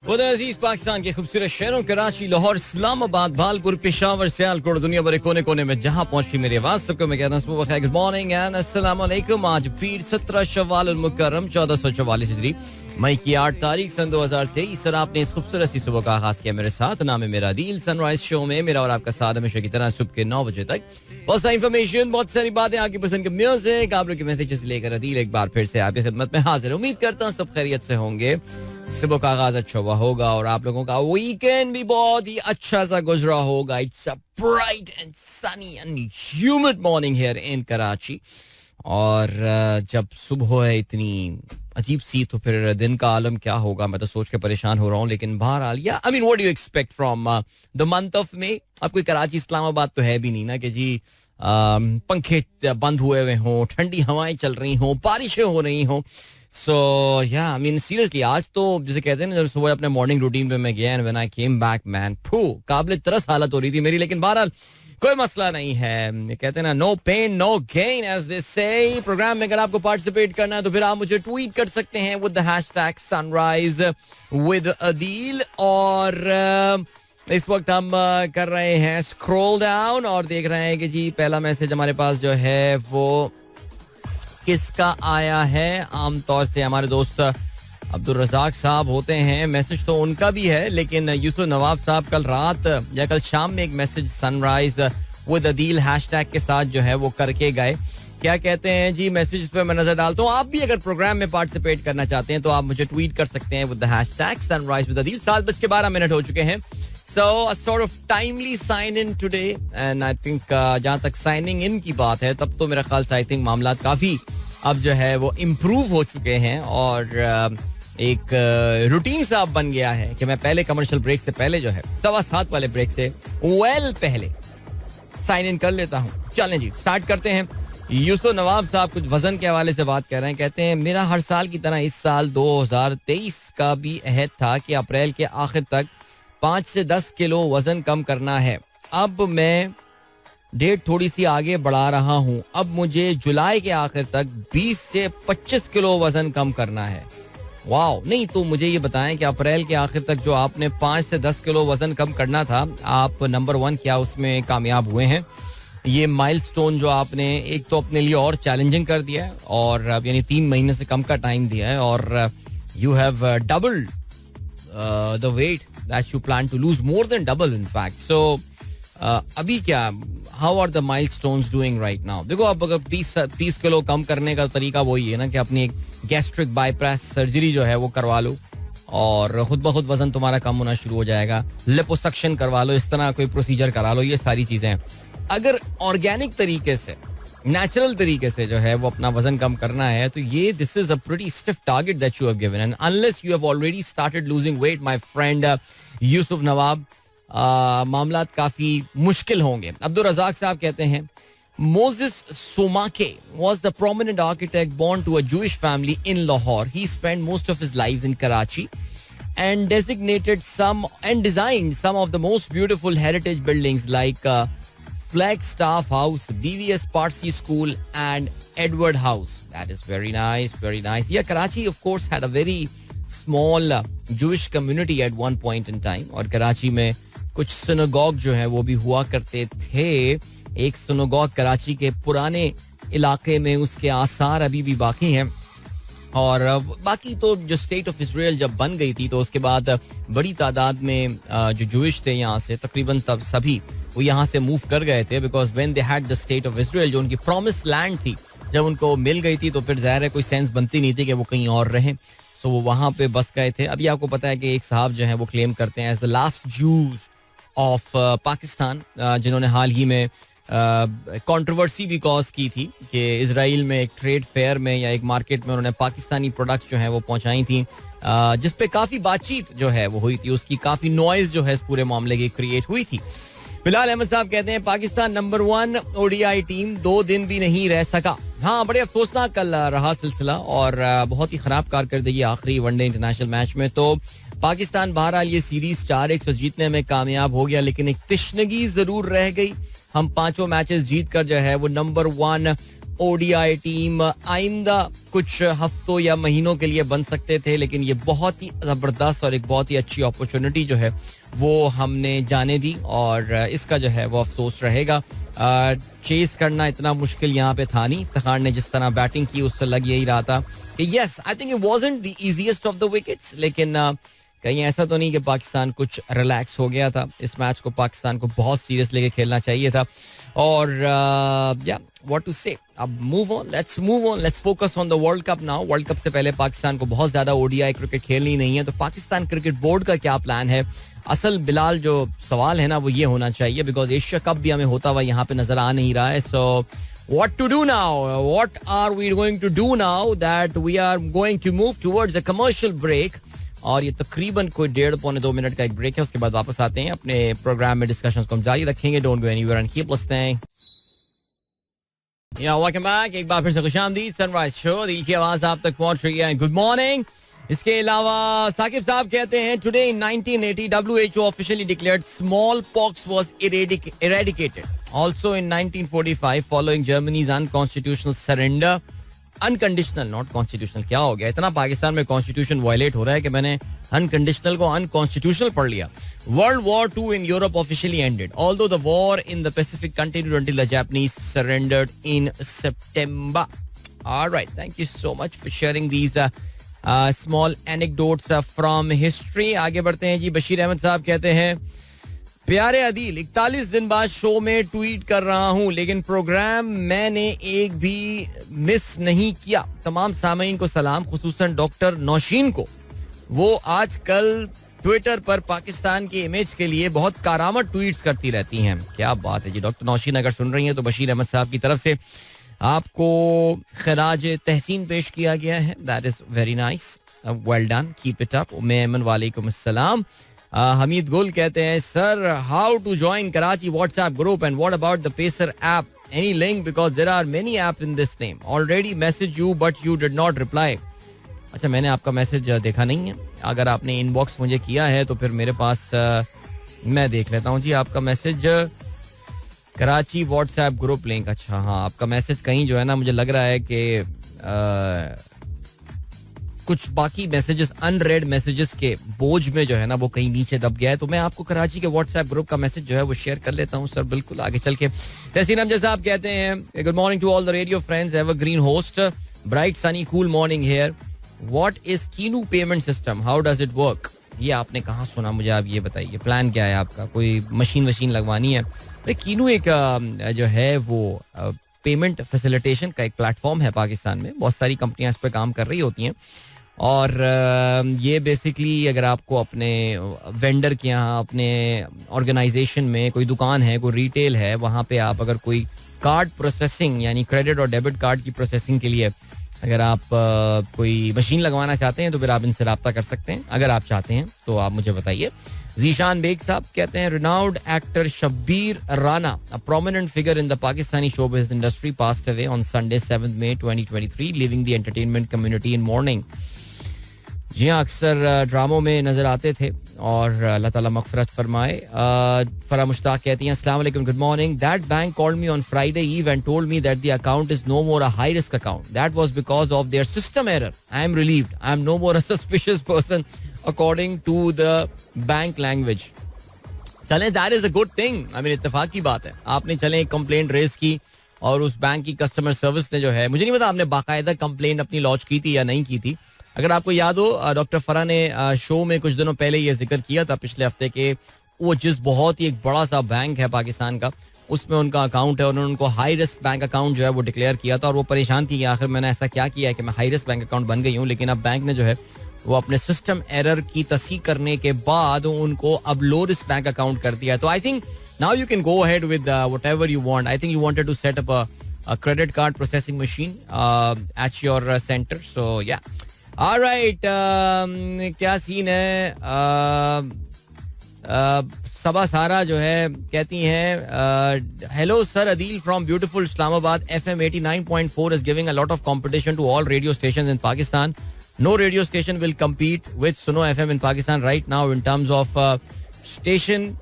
खुदा अजीज पाकिस्तान के खूबसूरत शहरों कराची, लाहौर, इस्लामाबाद, भालपुर, पेशावर, सियालकोट, दुनिया भर कोने कोने में जहां पहुंची मेरी आवाज सबको मैं कहता हूं गुड मॉर्निंग एंड अस्सलाम वालेकुम। आज पीर 17 शव्वाल मुकर्रम 1444 हिजरी मई की 8 तारीख सन 2023 और आपने इस खूबसूरत सी सुबह का आगाज किया मेरे साथ। नाम है मेरा दिल। सनराइज शो में मेरा और आपका साथ हमेशा की तरह सुबह के 9 बजे तक बहुत सारी इन्फॉर्मेशन, बहुत सारी बातें, आपकी पसंद के म्यूजिक, आप लोग के मैसेजेस लेकर अदील एक बार फिर से आपकी खिदमत में हाजिर। उम्मीद करता हूँ सब खैरियत से होंगे, सुबह का आगाज अच्छा हुआ होगा और आप लोगों का वीकेंड भी बहुत ही अच्छा सा गुजरा होगा। It's a bright and Sunny and humid morning here in Karachi और जब सुबह है इतनी अजीब सी तो फिर दिन का आलम क्या होगा, मैं तो सोच के परेशान हो रहा हूँ। लेकिन बहरहाल या I mean what do you expect from the month of May. अब कोई कराची इस्लामाबाद तो है भी नहीं ना कि जी पंखे बंद हुए हुए हों, ठंडी हवाएं चल रही हों, बारिशें हो रही हों। सो या आई मीन सीरियसली आज तो जैसे कहते हैं ना, जब सुबह अपने मॉर्निंग रूटीन पे मैं गया and when I came back man काबिल तरस हालत हो रही थी मेरी। लेकिन बहरहाल कोई मसला नहीं है, कहते हैं ना no pain no gain as they say. Program में अगर आपको पार्टिसिपेट करना है तो फिर आप मुझे ट्वीट कर सकते हैं with the hashtag sunrise with Adeel. और इस वक्त हम कर रहे हैं स्क्रॉल डाउन और देख रहे हैं कि जी पहला मैसेज हमारे पास जो है वो किसका आया है। आमतौर से हमारे दोस्त अब्दुल रज़ाक साहब होते हैं, मैसेज तो उनका भी है, लेकिन यूसुफ नवाब साहब कल रात या कल शाम में एक message sunrise with Adeel hashtag के साथ जो है वो करके गए। क्या कहते हैं जी, मैसेज पे मैं नजर डालता हूँ। आप भी अगर प्रोग्राम में पार्टिसिपेट करना चाहते हैं तो आप मुझे ट्वीट कर सकते हैं with the hashtag sunrise with Adeel. 7:12 हो चुके हैं। So a sort of timely sign in today and I think जहाँ तक साइनिंग इन की बात है तब तो मेरा ख्याल से आई थिंक मामला काफी अब जो है वो इम्प्रूव हो चुके हैं और एक रूटीन सा अब बन गया है कि मैं पहले कमर्शियल ब्रेक से पहले जो है 7:15 वाले ब्रेक से पहले साइन इन कर लेता हूँ। चलें जी स्टार्ट करते हैं। यूसुफ नवाब साहब कुछ वजन के हवाले से बात कर रहे हैं, कहते हैं मेरा हर साल की तरह इस साल 2023 का भी अहद था कि अप्रैल के आखिर तक 5 से 10 किलो वजन कम करना है। अब मैं डेट थोड़ी सी आगे बढ़ा रहा हूँ, अब मुझे जुलाई के आखिर तक 20 से 25 किलो वजन कम करना है। वाओ, नहीं तो मुझे ये बताएं कि अप्रैल के आखिर तक जो आपने 5 से 10 किलो वजन कम करना था, आप नंबर 1 क्या उसमें कामयाब हुए हैं? ये माइलस्टोन जो आपने एक तो अपने लिए और चैलेंजिंग कर दिया है और यानी 3 महीने से कम का टाइम दिया है और you have doubled the weight that you plan to lose, more than double in fact. So अभी क्या, how are the milestones doing right now? देखो अब अगर 30 किलो कम करने का तरीका वही है ना कि अपनी एक गैस्ट्रिक बाईपास सर्जरी जो है वो करवा लो और खुद ब खुद वजन तुम्हारा कम होना शुरू हो जाएगा। लिपोसक्शन करवा लो, इस तरह कोई प्रोसीजर करा लो, ये सारी चीजें हैं। अगर ऑर्गेनिक तरीके से, नेचुरल तरीके से जो है वो अपना वजन कम करना है तो ये this is a pretty stiff target that you have given and unless you have already started losing weight my friend Yusuf Nawab, मामला काफी मुश्किल होंगे। अब्दुल रज़ाक साहब कहते हैं Moses Somake was the prominent architect born to a Jewish family in Lahore. He spent most of his lives in Karachi and designed some of the most beautiful heritage buildings like Flagstaff House, BVS Parsi School and Edward House. That is very nice, very nice. Yeah, Karachi of course had a very small Jewish community at one point in time और कराची में कुछ synagogue जो है वो भी हुआ करते थे। एक सिनेगॉग कराची के पुराने इलाके में उसके आसार अभी भी बाकी हैं और बाकी तो जो स्टेट ऑफ इजराइल जब बन गई थी तो उसके बाद बड़ी तादाद में जो जूइश थे यहाँ से तकरीबन तब सभी वो यहाँ से मूव कर गए थे because when they had the state of Israel, जो उनकी प्रॉमिस लैंड थी, जब उनको मिल गई थी तो फिर जाहिर है कोई सेंस बनती नहीं थी कि वो कहीं और रहें। सो वो वहाँ पे बस गए थे। अभी आपको पता है कि एक साहब जो है वो क्लेम करते हैं as the last Jews of Pakistan, जिन्होंने हाल ही में कंट्रोवर्सी भी कॉज की थी कि इजराइल में एक ट्रेड फेयर में या एक मार्केट में उन्होंने पाकिस्तानी प्रोडक्ट्स जो है वो पहुंचाई थी, जिस पे काफी बातचीत जो है वो हुई थी, उसकी काफी नॉइज जो है इस पूरे मामले की क्रिएट हुई थी। फिलहाल अहमद साहब कहते हैं पाकिस्तान नंबर 1 ओडीआई टीम 2 दिन भी नहीं रह सका। हाँ, बड़े अफसोसनाक कल रहा सिलसिला और बहुत ही खराब कारकर्दगी आखिरी वनडे इंटरनेशनल मैच में। तो पाकिस्तान बहरहाल ये सीरीज 4-1 से जीतने में कामयाब हो गया, लेकिन एक तिश्नगी जरूर रह गई। हम 5 मैचेस जीत कर जो है वो नंबर 1 ओडीआई टीम आइंदा कुछ हफ्तों या महीनों के लिए बन सकते थे, लेकिन ये बहुत ही जबरदस्त और एक बहुत ही अच्छी अपॉर्चुनिटी जो है वो हमने जाने दी और इसका जो है वो अफसोस रहेगा. चेस करना इतना मुश्किल यहाँ पे था नहीं. इफ्तिखार ने जिस तरह बैटिंग की उससे लग यही रहा था कि yes, I think it wasn't the easiest of the wickets, लेकिन कहीं ऐसा तो नहीं कि पाकिस्तान कुछ रिलैक्स हो गया था. इस मैच को पाकिस्तान को बहुत सीरियस लेके खेलना चाहिए था. और या व्हाट टू से, अब move on, let's focus on the world cup now. World cup से पहले पाकिस्तान को बहुत ज्यादा ओडीआई क्रिकेट खेलनी नहीं है, तो पाकिस्तान क्रिकेट बोर्ड का क्या प्लान है? असल बिलाल जो सवाल है ना वो ये होना चाहिए, बिकॉज एशिया कप भी हमें होता हुआ यहाँ पे नजर आ नहीं रहा है. सो what to do now? What are we going to do now that we are going to move towards a commercial break? और ये तकरीबन कोई 1.5-2 मिनट का एक ब्रेक है. उसके बाद वापस आते हैं अपने प्रोग्राम में. डिस्कशंस को हम जारी रखेंगे. Don't go anywhere and keep listening. या वेलकम बैक. एक बार फिर से खुशामदीद. सनराइज शो, दिल की आवाज आप तक पहुंच रही है. Good morning. इसके अलावा साकिब साहब कहते हैं today in 1980 WHO officially declared small pox was eradicated. Also in 1945 following Germany's unconstitutional surrender. Unconditional not constitutional. क्या हो गया? इतना पाकिस्तान में कॉन्स्टिट्यूशन वायलेट हो रहा है कि मैंने अनकंडीशनल को अनकॉन्स्टिट्यूशनल पढ़ लिया. World War II in Europe officially ended, although the war in the Pacific continued until the Japanese surrendered in September. All right, thank you so much for sharing these small anecdotes from history. आगे बढ़ते हैं जी. बशीर अहमद साहब कहते हैं प्यारे अदील, 41 दिन बाद show में ट्वीट कर रहा हूं, लेकिन प्रोग्राम मैंने एक भी मिस नहीं किया. तमाम सामीन को सलाम, खुसूसन डॉक्टर नौशीन को. वो आजकल ट्विटर पर पाकिस्तान की इमेज के लिए बहुत कारामद ट्वीट्स करती रहती हैं. क्या बात है जी. डॉक्टर नौशीन अगर सुन रही हैं तो बशीर अहमद साहब की तरफ से आपको खराज तहसीन पेश किया गया है. That is very nice. Well done, keep it up. उम्मे वालेकुम अस्सलाम. हमीद गुल कहते हैं sir, how to join Karachi WhatsApp group and what about the pacer app? Any link? Because there are many app in this name. Already message you but you did not reply. अच्छा, मैंने आपका message देखा नहीं है. अगर आपने inbox मुझे किया है तो फिर मेरे पास मैं देख लेता हूँ जी आपका message. Karachi WhatsApp group link. अच्छा हाँ, आपका मैसेज कहीं जो है ना मुझे लग रहा है कि कुछ बाकी मैसेजेस, अनरेड मैसेजेस के बोझ में जो है ना वो कहीं नीचे दब गया है. तो मैं आपको कराची के व्हाट्सएप ग्रुप का मैसेज जो है वो शेयर कर लेता हूँ सर, बिल्कुल आगे चल के. तहसीन अमजद साहब कहते हैं good morning to all the radio friends, evergreen host, bright sunny cool morning here. What is Keenu payment system, how does it work? ये आपने कहाँ सुना, मुझे आप ये बताइए. प्लान क्या है आपका? कोई मशीन लगवानी है? कीनू एक जो है वो पेमेंट फैसिलिटेशन का एक प्लेटफॉर्म है पाकिस्तान में. बहुत सारी कंपनियां इस पर काम कर रही होती हैं और ये बेसिकली अगर आपको अपने वेंडर के यहाँ, अपने ऑर्गेनाइजेशन में कोई दुकान है, कोई रिटेल है, वहाँ पे आप अगर कोई कार्ड प्रोसेसिंग यानी क्रेडिट और डेबिट कार्ड की प्रोसेसिंग के लिए अगर आप कोई मशीन लगवाना चाहते हैं तो फिर आप इनसे रब्ता कर सकते हैं. अगर आप चाहते हैं तो आप मुझे बताइए. जीशान बेग साहब कहते हैं renowned actor Shabbir Rana, a prominent figure in the Pakistani showbiz industry, passed away on Sunday 7 May 2023, leaving the entertainment community in mourning. जी हाँ, अक्सर ड्रामों में नजर आते थे और अल्लाह ताला मगफिरत फरमाए. फरा मुश्ताक कहती हैं अस्सलाम वालेकुम, good morning. That bank called me on Friday eve and told me that the account is no more a high risk account. That was because of their system error. I am relieved. I am no more a suspicious person according to the bank language. चलें, that is a good thing. I mean इत्तेफाक की बात है. आपने चलें एक complaint raise की और उस बैंक की कस्टमर सर्विस ने जो है, मुझे नहीं पता आपने बाकायदा कंप्लेंट अपनी लॉन्च की थी या नहीं की थी. अगर आपको याद हो, डॉक्टर फरा ने शो में कुछ दिनों पहले ये जिक्र किया था पिछले हफ्ते के वो जिस बहुत ही एक बड़ा सा बैंक है पाकिस्तान का, उसमें उनका अकाउंट है और उन्होंने उनको हाई रिस्क बैंक अकाउंट जो है वो डिक्लेयर किया था और वो परेशान थी कि आखिर मैंने ऐसा क्या किया है कि मैं हाई रिस्क बैंक अकाउंट बन गई हूँ. लेकिन अब बैंक ने जो है वो अपने सिस्टम एरर की तस्दीक करने के बाद उनको अब लो रिस्क बैंक अकाउंट कर दिया है. तो I think now you can go ahead with whatever you want. I think you wanted to set up a credit card processing machine at your centre. So yeah alright, क्या scene है? सबा सारा जो है कहती हैं hello sir Adeel from beautiful Islamabad, FM 89.4 is giving a lot of competition to all radio stations in Pakistan. No radio station will compete with Suno FM in Pakistan right now in terms of station,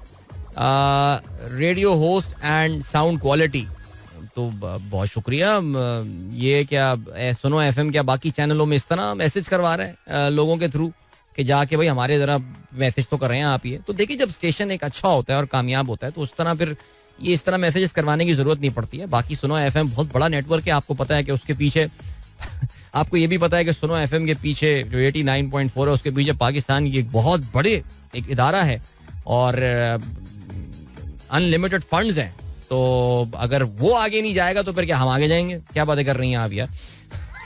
radio host and sound quality. तो बहुत शुक्रिया। ये क्या सुनो FM क्या बाकी चैनलों में इस तरह मैसेज करवा रहे हैं लोगों के थ्रू कि जाके भाई हमारे जरा मैसेज तो कर रहे हैं आप ये। तो देखिए जब स्टेशन एक अच्छा होता है और कामयाब होता है तो उस तरह फिर ये इस तरह मैसेजेस करवाने की जरूरत नहीं पड़ती है। बाकी सुनो एफएम बहुत बड़ा नेटवर्क है, आपको पता है कि उसके पीछे आपको ये भी पता है कि सुनो एफएम के पीछे जो 89.4 है उसके पीछे पाकिस्तान की एक बहुत बड़े एक इदारा है और अनलिमिटेड फंड्स हैं। तो अगर वो आगे नहीं जाएगा तो फिर क्या हम आगे जाएंगे? क्या बातें कर रही हैं आप यार।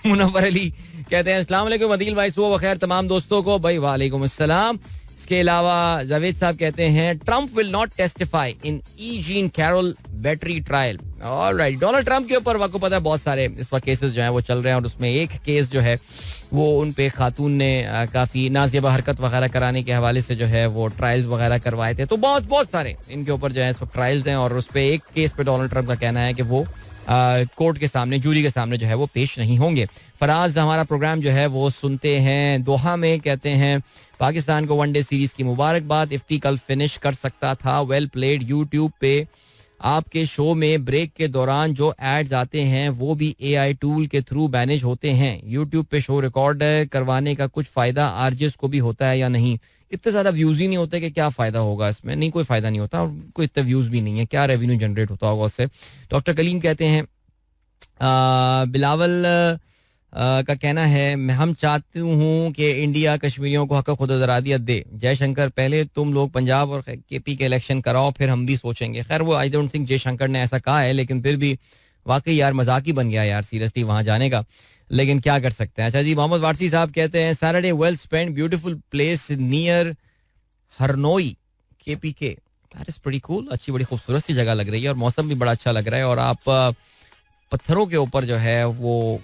मुनव्वर अली कहते हैं अस्सलाम वालेकुम अदील भाई, सुबह बखैर तमाम दोस्तों को। भाई वालेकुम अस्सलाम। इसके अलावा जावेद साहब कहते हैं Trump will not testify in E Jean Carroll battery trial. Alright, Donald Trump के ऊपर आपको पता है बहुत सारे इस वक्त केसेस जो हैं वो चल रहे हैं और उसमें एक केस जो है वो उन पे खातून ने काफी नाज़ेबा हरकत वगैरह कराने के हवाले से जो है वो ट्रायल्स वगैरह करवाए थे। तो बहुत सारे इनके ऊपर जो है इस वक्त ट्रायल्स हैं और उस पर एक केस पे डोनाल्ड ट्रंप का कहना है कि वो कोर्ट के सामने, जूरी के सामने जो है वो पेश नहीं होंगे। फराज हमारा प्रोग्राम जो है वो सुनते हैं दोहा में, कहते हैं पाकिस्तान को वनडे सीरीज की मुबारकबाद, इफ्ती कल फिनिश कर सकता था, वेल प्लेड। यूट्यूब पे आपके शो में ब्रेक के दौरान जो एड्स आते हैं वो भी एआई टूल के थ्रू मैनेज होते हैं। यूट्यूब पे शो रिकॉर्ड करवाने का कुछ फायदा आरजेस को भी होता है या नहीं? इतने ज्यादा व्यूज ही नहीं होते कि क्या फायदा होगा इसमें? नहीं, कोई फायदा नहीं होता और कोई इतने व्यूज भी नहीं है, क्या रेवेन्यू जनरेट होता होगा उससे। डॉक्टर कलीम कहते हैं बिलावल का कहना है हम चाहती हूँ कि इंडिया कश्मीरियों को हक खुद अरादियत दे। जयशंकर पहले तुम लोग पंजाब और केपी के इलेक्शन कराओ फिर हम भी सोचेंगे। खैर वो आई डोंट थिंक जयशंकर ने ऐसा कहा है, लेकिन फिर भी वाकई यार मजाक ही बन गया यार सीरियसली वहां जाने का, लेकिन क्या कर सकते हैं। अच्छा जी, मोहम्मद वारसी साहब कहते हैं Saturday well spend, beautiful place near Harnoi KPK, that is pretty cool. अच्छी बड़ी खूबसूरत सी जगह लग रही है और मौसम भी बड़ा अच्छा लग रहा है और आप पत्थरों के ऊपर जो है वो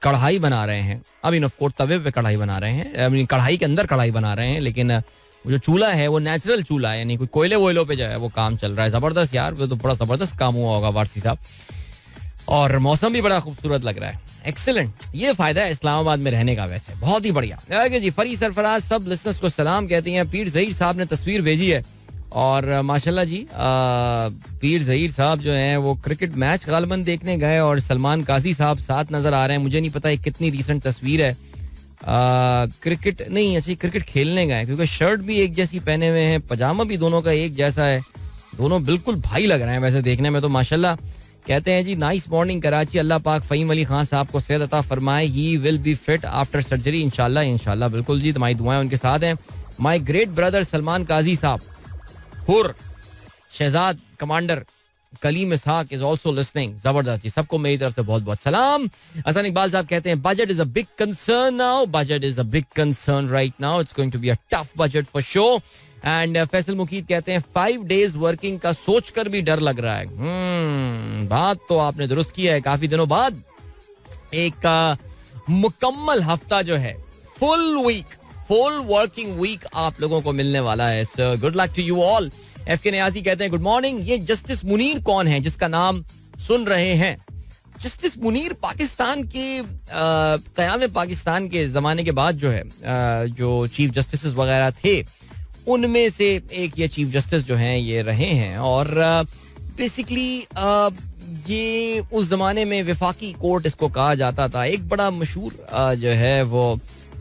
कढ़ाई बना रहे हैं। अब इन ऑफ कोर्स तवे पे कढ़ाई बना रहे हैं, कढ़ाई के अंदर कढ़ाई बना रहे हैं, लेकिन वो जो चूल्हा है वो नेचुरल चूल्हा है, यानी कोई कोयले वोयलों पे जो है वो काम चल रहा है। जबरदस्त यार, वो तो बड़ा जबरदस्त काम हुआ होगा वारसी साहब, और मौसम भी बड़ा खूबसूरत लग रहा है। एक्सीलेंट, ये फायदा है इस्लामाबाद में रहने का, वैसे बहुत ही बढ़िया जी। फरी सरफराज सब लिसनर्स को सलाम कहती हैं। पीर ज़हीर साहब ने तस्वीर भेजी है और माशाल्लाह जी पीर ज़हीर साहब जो हैं वो क्रिकेट मैच गालबन देखने गए और सलमान काजी साहब साथ नजर आ रहे हैं। मुझे नहीं पता कितनी रीसेंट तस्वीर है, क्रिकेट नहीं, अच्छी क्रिकेट खेलने गए क्योंकि शर्ट भी एक जैसी पहने हुए हैं, पजामा भी दोनों का एक जैसा है, दोनों बिल्कुल भाई लग रहे हैं वैसे देखने में तो माशाल्लाह। कहते हैं जी नाइस मॉर्निंग कराची, अल्लाह पाक फ़हीम अली खान साहब को सेहत अता फरमाए, he will be fit after surgery इंशाल्लाह। इंशाल्लाह बिल्कुल जी, तुम्हारी दुआएं उनके साथ हैं। My great brother Salman Qazi साहब, Hur Shahzad commander Kaleem Ishaq is also listening. जबरदस्त जी, सबको मेरी तरफ से बहुत बहुत सलाम। हसन इकबाल साहब कहते हैं budget is a big concern now, budget is a big concern right now, it's going to be a tough budget for sure. And Faisal Muqeed कहते हैं 5 days वर्किंग का सोचकर भी डर लग रहा है। बात तो आपने दुरुस्त किया है, काफी दिनों बाद एक मुकम्मल हफ्ता जो है फुल वर्किंग वीक आप लोगों को मिलने वाला है। So good luck to you all. F K Niazi कहते हैं गुड मॉर्निंग, ये जस्टिस मुनीर कौन है जिसका नाम सुन रहे हैं? जस्टिस मुनीर पाकिस्तान के क़याम पाकिस्तान के जमाने के बाद जो है जो चीफ जस्टिस वगैरह थे उनमें से एक ये चीफ जस्टिस जो हैं ये रहे हैं और बेसिकली ये उस जमाने में विफाकी कोर्ट इसको कहा जाता था। एक बड़ा मशहूर जो है वो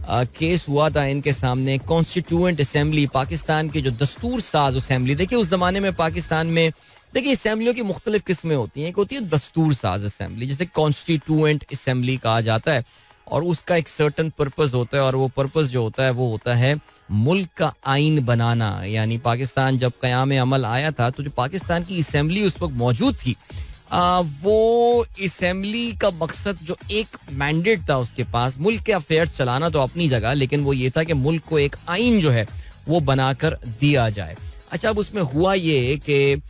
केस हुआ था इनके सामने, कॉन्स्टिट्यूएंट असेंबली, पाकिस्तान की जो दस्तूर साज असेंबली। देखिए उस जमाने में पाकिस्तान में देखिए असेंबलियों की मुख्तलिफ किस्में होती हैं। एक होती है दस्तूर साज असेंबली जिसे कॉन्स्टिट्यूएंट असेंबली कहा जाता है और उसका एक सर्टन पर्पस होता है और वो पर्पस जो होता है वो होता है मुल्क का आइन बनाना। यानी पाकिस्तान जब क़याम अमल आया था तो जो पाकिस्तान की असेंबली उस वक्त मौजूद थी वो असेंबली का मकसद जो एक मैंडेट था उसके पास, मुल्क के अफेयर्स चलाना तो अपनी जगह, लेकिन वो ये था कि मुल्क को एक आइन जो है वो बनाकर दिया जाए। अच्छा, अब उसमें हुआ ये कि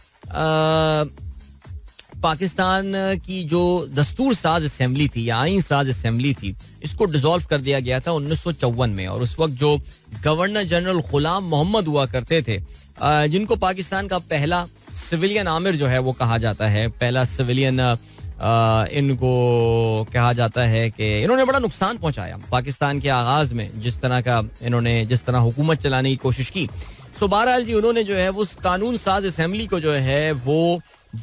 पाकिस्तान की जो दस्तूर साज असेंबली थी या आइन साज असेंबली थी इसको डिसॉल्व कर दिया गया था 1954 में और उस वक्त जो गवर्नर जनरल गुलाम मोहम्मद हुआ करते थे जिनको पाकिस्तान का पहला सिविलियन आमिर जो है वो कहा जाता है, पहला सिविलियन इनको कहा जाता है कि इन्होंने बड़ा नुकसान पहुंचाया पाकिस्तान के आगाज में, जिस तरह हुकूमत चलाने की कोशिश की। सो बहरहाल जी उन्होंने जो है वो उस कानून साज असेंबली को जो है वो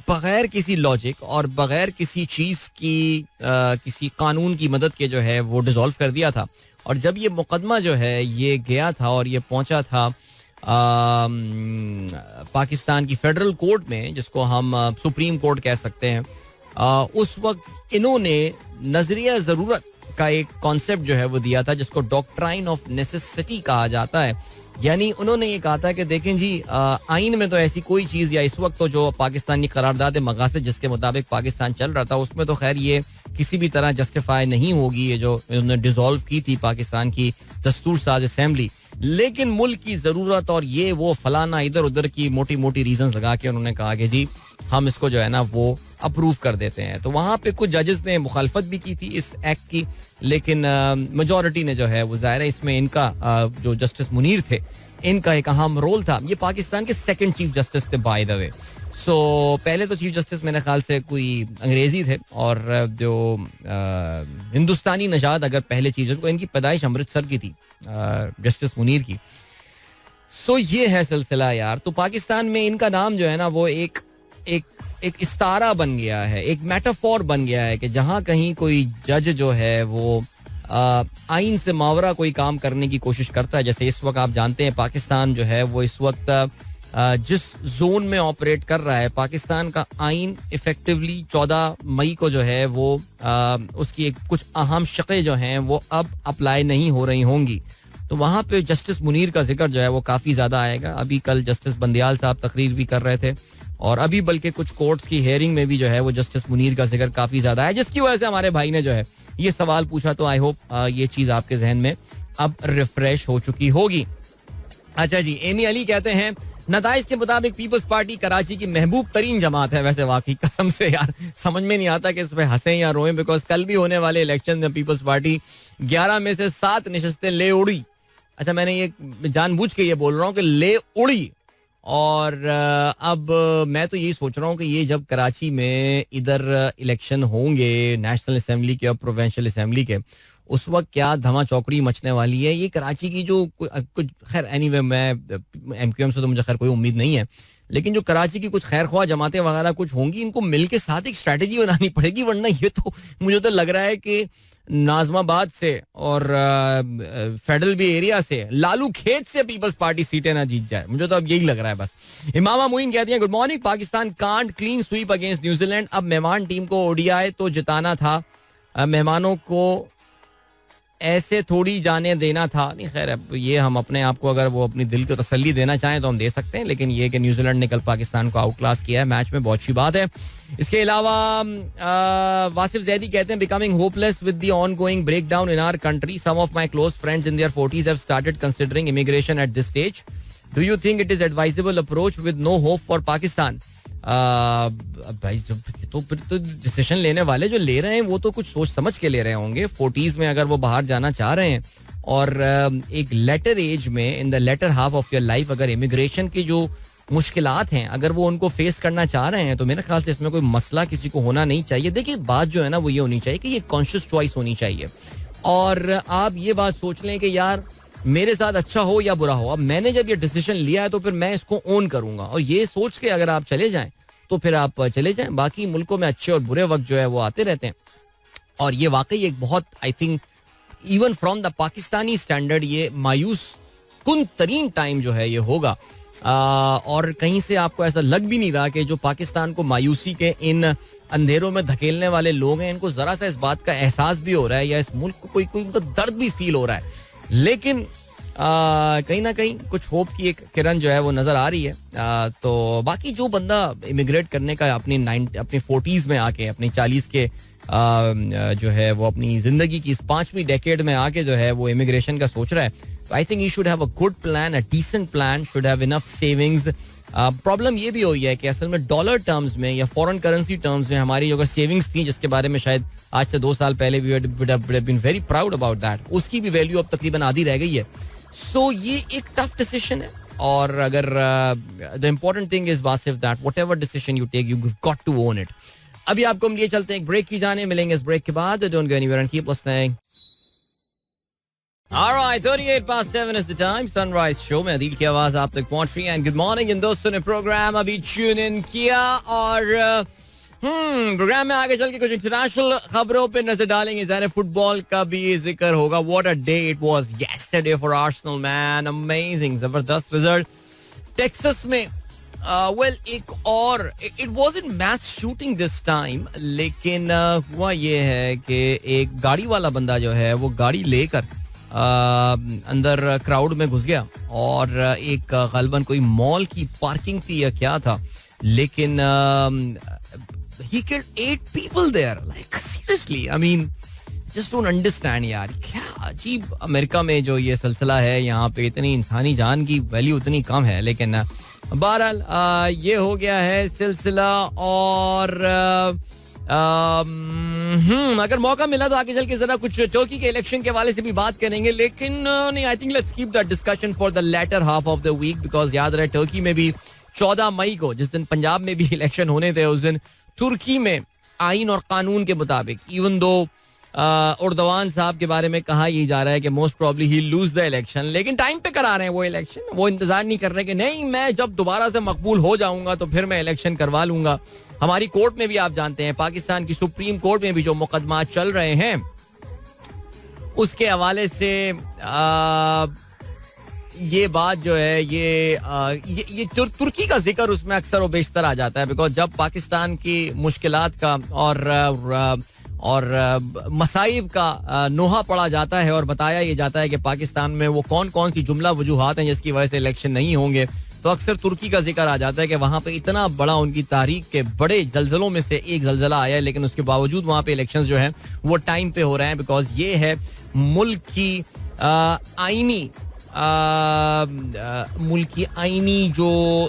बगैर किसी लॉजिक और बगैर किसी चीज़ की किसी कानून की मदद के जो है वो डिसॉल्व कर दिया था. और जब ये मुकदमा जो है ये गया था और ये पहुंचा था पाकिस्तान की फेडरल कोर्ट में, जिसको हम सुप्रीम कोर्ट कह सकते हैं, उस वक्त इन्होंने नजरिया ज़रूरत का एक कॉन्सेप्ट जो है वो दिया था, जिसको डॉक्ट्राइन ऑफ नेसेसिटी कहा जाता है. यानी उन्होंने ये कहा था कि देखें जी, आइन में तो ऐसी कोई चीज़, या इस वक्त तो जो पाकिस्तानी करारदाद मकासद जिसके मुताबिक पाकिस्तान चल रहा था, उसमें तो खैर ये किसी भी तरह जस्टिफाई नहीं होगी, ये जो उन्होंने डिसॉल्व की थी पाकिस्तान की दस्तूर साज असेंबली. लेकिन मुल्क की ज़रूरत और ये वो फलाना इधर उधर की मोटी मोटी रीजंस लगा के उन्होंने कहा कि जी हम इसको जो है ना वो अप्रूव कर देते हैं. तो वहाँ पे कुछ जजेस ने मुखालफत भी की थी इस एक्ट की, लेकिन मेजॉरिटी ने जो है वो ज़ाहिर है इसमें इनका जो जस्टिस मुनीर थे इनका एक अहम रोल था. ये पाकिस्तान के सेकंड चीफ जस्टिस थे बाय द वे. सो पहले तो चीफ जस्टिस मेरे ख्याल से कोई अंग्रेजी थे, और जो हिंदुस्तानी नजाद अगर पहले चीफ जस्टिस, इनकी पैदाइश अमृतसर की थी, जस्टिस मुनीर की. सो ये है सिलसिला यार. तो पाकिस्तान में इनका नाम जो है ना वो एक एक एक इस्तारा बन गया है, एक मेटाफोर बन गया है कि जहाँ कहीं कोई जज जो है वो आइन से मावरा कोई काम करने की कोशिश करता है. जैसे इस वक्त आप जानते हैं पाकिस्तान जो है वो इस वक्त जिस जोन में ऑपरेट कर रहा है, पाकिस्तान का आइन इफेक्टिवली 14 मई को जो है वो उसकी कुछ अहम शक़ें जो हैं वो अब अप्लाई नहीं हो रही होंगी. तो वहाँ पे जस्टिस मुनीर का जिक्र जो है वो काफ़ी ज़्यादा आएगा. अभी कल जस्टिस बंदियाल साहब तकरीर भी कर रहे थे, और अभी बल्कि कुछ कोर्ट्स की हेयरिंग में भी जो है वो जस्टिस मुनीर का जिक्र काफ़ी ज़्यादा है, जिसकी वजह से हमारे भाई ने जो है ये सवाल पूछा. तो आई होप ये चीज़ आपके जहन में अब रिफ्रेश हो चुकी होगी. अच्छा जी, एमी अली कहते हैं नताइज के मुताबिक पीपल्स पार्टी कराची की महबूब तरीन जमात है. वैसे वाकई कसम से यार समझ में नहीं आता कि इस पे हंसें या रोएं, बिकॉज कल भी होने वाले इलेक्शन में पीपल्स पार्टी 11 में से 7 नशस्तें ले उड़ी. अच्छा, मैंने ये जानबूझ के ये बोल रहा हूँ कि ले उड़ी. और अब मैं तो यही सोच रहा हूँ कि ये जब कराची में इधर इलेक्शन होंगे नेशनल असेंबली के और प्रोविंशियल असेंबली के, उस वक्त क्या धमा चौकड़ी मचने वाली है. ये कराची की जो कुछ खैर एनीवे मैं एमक्यूएम से तो मुझे खैर कोई उम्मीद नहीं है, लेकिन जो कराची की कुछ खैर ख्वाह जमातें वगैरह कुछ होंगी, इनको मिलके साथ एक स्ट्रैटेजी बनानी पड़ेगी, वरना ये तो मुझे तो लग रहा है कि नाजमाबाद से और फेडरल भी एरिया से, लालू खेत से पीपल्स पार्टी सीटें ना जीत जाए. मुझे तो अब यही लग रहा है बस. इमामा मुइन कहती हैं good morning, Pakistan can't clean sweep against New Zealand. अब मेहमान टीम को ओडीआई तो जिताना था, मेहमानों को ऐसे थोड़ी जाने देना था. नहीं खैर, अब ये हम अपने आप को अगर वो अपनी दिल को तसल्ली देना चाहें तो हम दे सकते हैं, लेकिन ये कि न्यूजीलैंड ने कल पाकिस्तान को आउट क्लास किया है मैच में, बहुत अच्छी बात है. इसके अलावा वासिफ जैदी कहते हैं becoming hopeless with the ongoing breakdown in our country, some of my close friends in their 40s have started considering immigration at this stage. Do you think it is advisable approach with no hope for Pakistan? भाई तो फिर तो decision लेने वाले जो ले रहे हैं वो तो कुछ सोच समझ के ले रहे होंगे. 40s में अगर वो बाहर जाना चाह रहे हैं और एक लेटर एज में, in the latter half of your life, अगर इमिग्रेशन की जो मुश्किलात हैं अगर वो उनको फेस करना चाह रहे हैं, तो मेरे ख्याल से इसमें कोई मसला किसी को होना नहीं चाहिए. देखिए, बात जो है ना वो ये होनी चाहिए कि ये कॉन्शियस चॉइस होनी चाहिए, और आप ये बात सोच लें कि यार मेरे साथ अच्छा हो या बुरा हो, अब मैंने जब ये डिसीजन लिया है तो फिर मैं इसको ओन करूंगा. और ये सोच के अगर आप चले जाएं तो फिर आप चले जाएं. बाकी मुल्कों में अच्छे और बुरे वक्त जो है वो आते रहते हैं, और ये वाकई एक बहुत, I think even from the Pakistani standard, ये मायूस कुन तरीन टाइम जो है ये होगा. और कहीं से आपको ऐसा लग भी नहीं रहा कि जो पाकिस्तान को मायूसी के इन अंधेरों में धकेलने वाले लोग हैं, इनको जरा सा इस बात का एहसास भी हो रहा है, या इस मुल्क को कोई उनका दर्द भी फील हो रहा है. लेकिन कहीं ना कहीं कुछ होप की एक किरण जो है वो नजर आ रही है. तो बाकी जो बंदा इमिग्रेट करने का अपनी 40s में आके, अपनी 40 के जो है वो अपनी जिंदगी की इस 5वीं डेकेड में आके जो है वो इमिग्रेशन का सोच रहा है, तो I think he should have a good plan, a decent plan, should have enough savings. Problem ये भी हुई है कि असल में डॉलर टर्म्स में या फॉरेन करेंसी टर्म्स में हमारी जो अगर सेविंग्स थी, जिसके बारे में शायद आज से 2 साल पहले we have been very proud about that, उसकी भी वैल्यू अब तकरीबन आधी रह गई है. सो ये एक टफ डिसीजन है, और अगर the important thing is Wasif that whatever decision you take, you got to own it. अभी आपको हम लिए चलते हैं एक ब्रेक की जाने, मिलेंगे इस ब्रेक के बाद. Don't go anywhere and keep listening. Alright, 38 past 7 is the time. Sunrise Show में अदील की आवाज आप तक पहुंच रही है. And good morning इन दोस्तों ने प्रोग्राम अभी ट्यून इन किया और प्रोग्राम में आगे चल के कुछ इंटरनेशनल खबरों पे नजर डालेंगे. ज़ाहिर फुटबॉल का भी जिक्र होगा. What a day it was yesterday for Arsenal, man. Amazing, जबरदस्त रिजल्ट. टेक्सास में वेल एक और it wasn't mass shooting this time, लेकिन हुआ ये है कि एक गाड़ी वाला बंदा जो है वो गाड़ी लेकर अंदर क्राउड में घुस गया और एक गलबन कोई मॉल की पार्किंग थी या क्या था, लेकिन he killed 8 people there. Like seriously, I mean just don't understand यार. क्या अजीब अमेरिका में जो ये सिलसिला है, यहाँ पे इतनी इंसानी जान की वैल्यू उतनी कम है. लेकिन बहरहाल ये हो गया है सिलसिला. और अगर मौका मिला तो आगे चल के जरा कुछ टर्की के इलेक्शन के हवाले से भी बात करेंगे, लेकिन नहीं, I think let's keep that discussion for the latter half of the week, because याद रहे टर्की में भी 14 मई को, जिस दिन पंजाब में भी इलेक्शन होने थे, उस दिन तुर्की में आईन और कानून के मुताबिक, इवन दो उर्दवान साहब के बारे में कहा यही जा रहा है कि most probably he lose the election, लेकिन टाइम पे करा रहे हैं वो इलेक्शन. वो इंतजार नहीं कर रहे कि नहीं मैं जब दोबारा से मकबूल हो जाऊंगा तो फिर मैं इलेक्शन करवा लूंगा. हमारी कोर्ट में भी आप जानते हैं, पाकिस्तान की सुप्रीम कोर्ट में भी जो मुकदमा चल रहे हैं उसके हवाले से ये बात जो है ये तुर्की का जिक्र उसमें अक्सर और बेशतर आ जाता है, बिकॉज जब पाकिस्तान की मुश्किलात का और मसाइब का नोहा पड़ा जाता है और बताया ये जाता है कि पाकिस्तान में वो कौन कौन सी जुमला वजूहात हैं जिसकी वजह से इलेक्शन नहीं होंगे, तो अक्सर तुर्की का जिक्र आ जाता है कि वहाँ पे इतना बड़ा उनकी तारीख के बड़े जल्जलों में से एक जल्जला आया है, लेकिन उसके बावजूद वहाँ पे इलेक्शंस जो हैं वो टाइम पे हो रहे हैं, बिकॉज ये है मुल्क की आईनी जो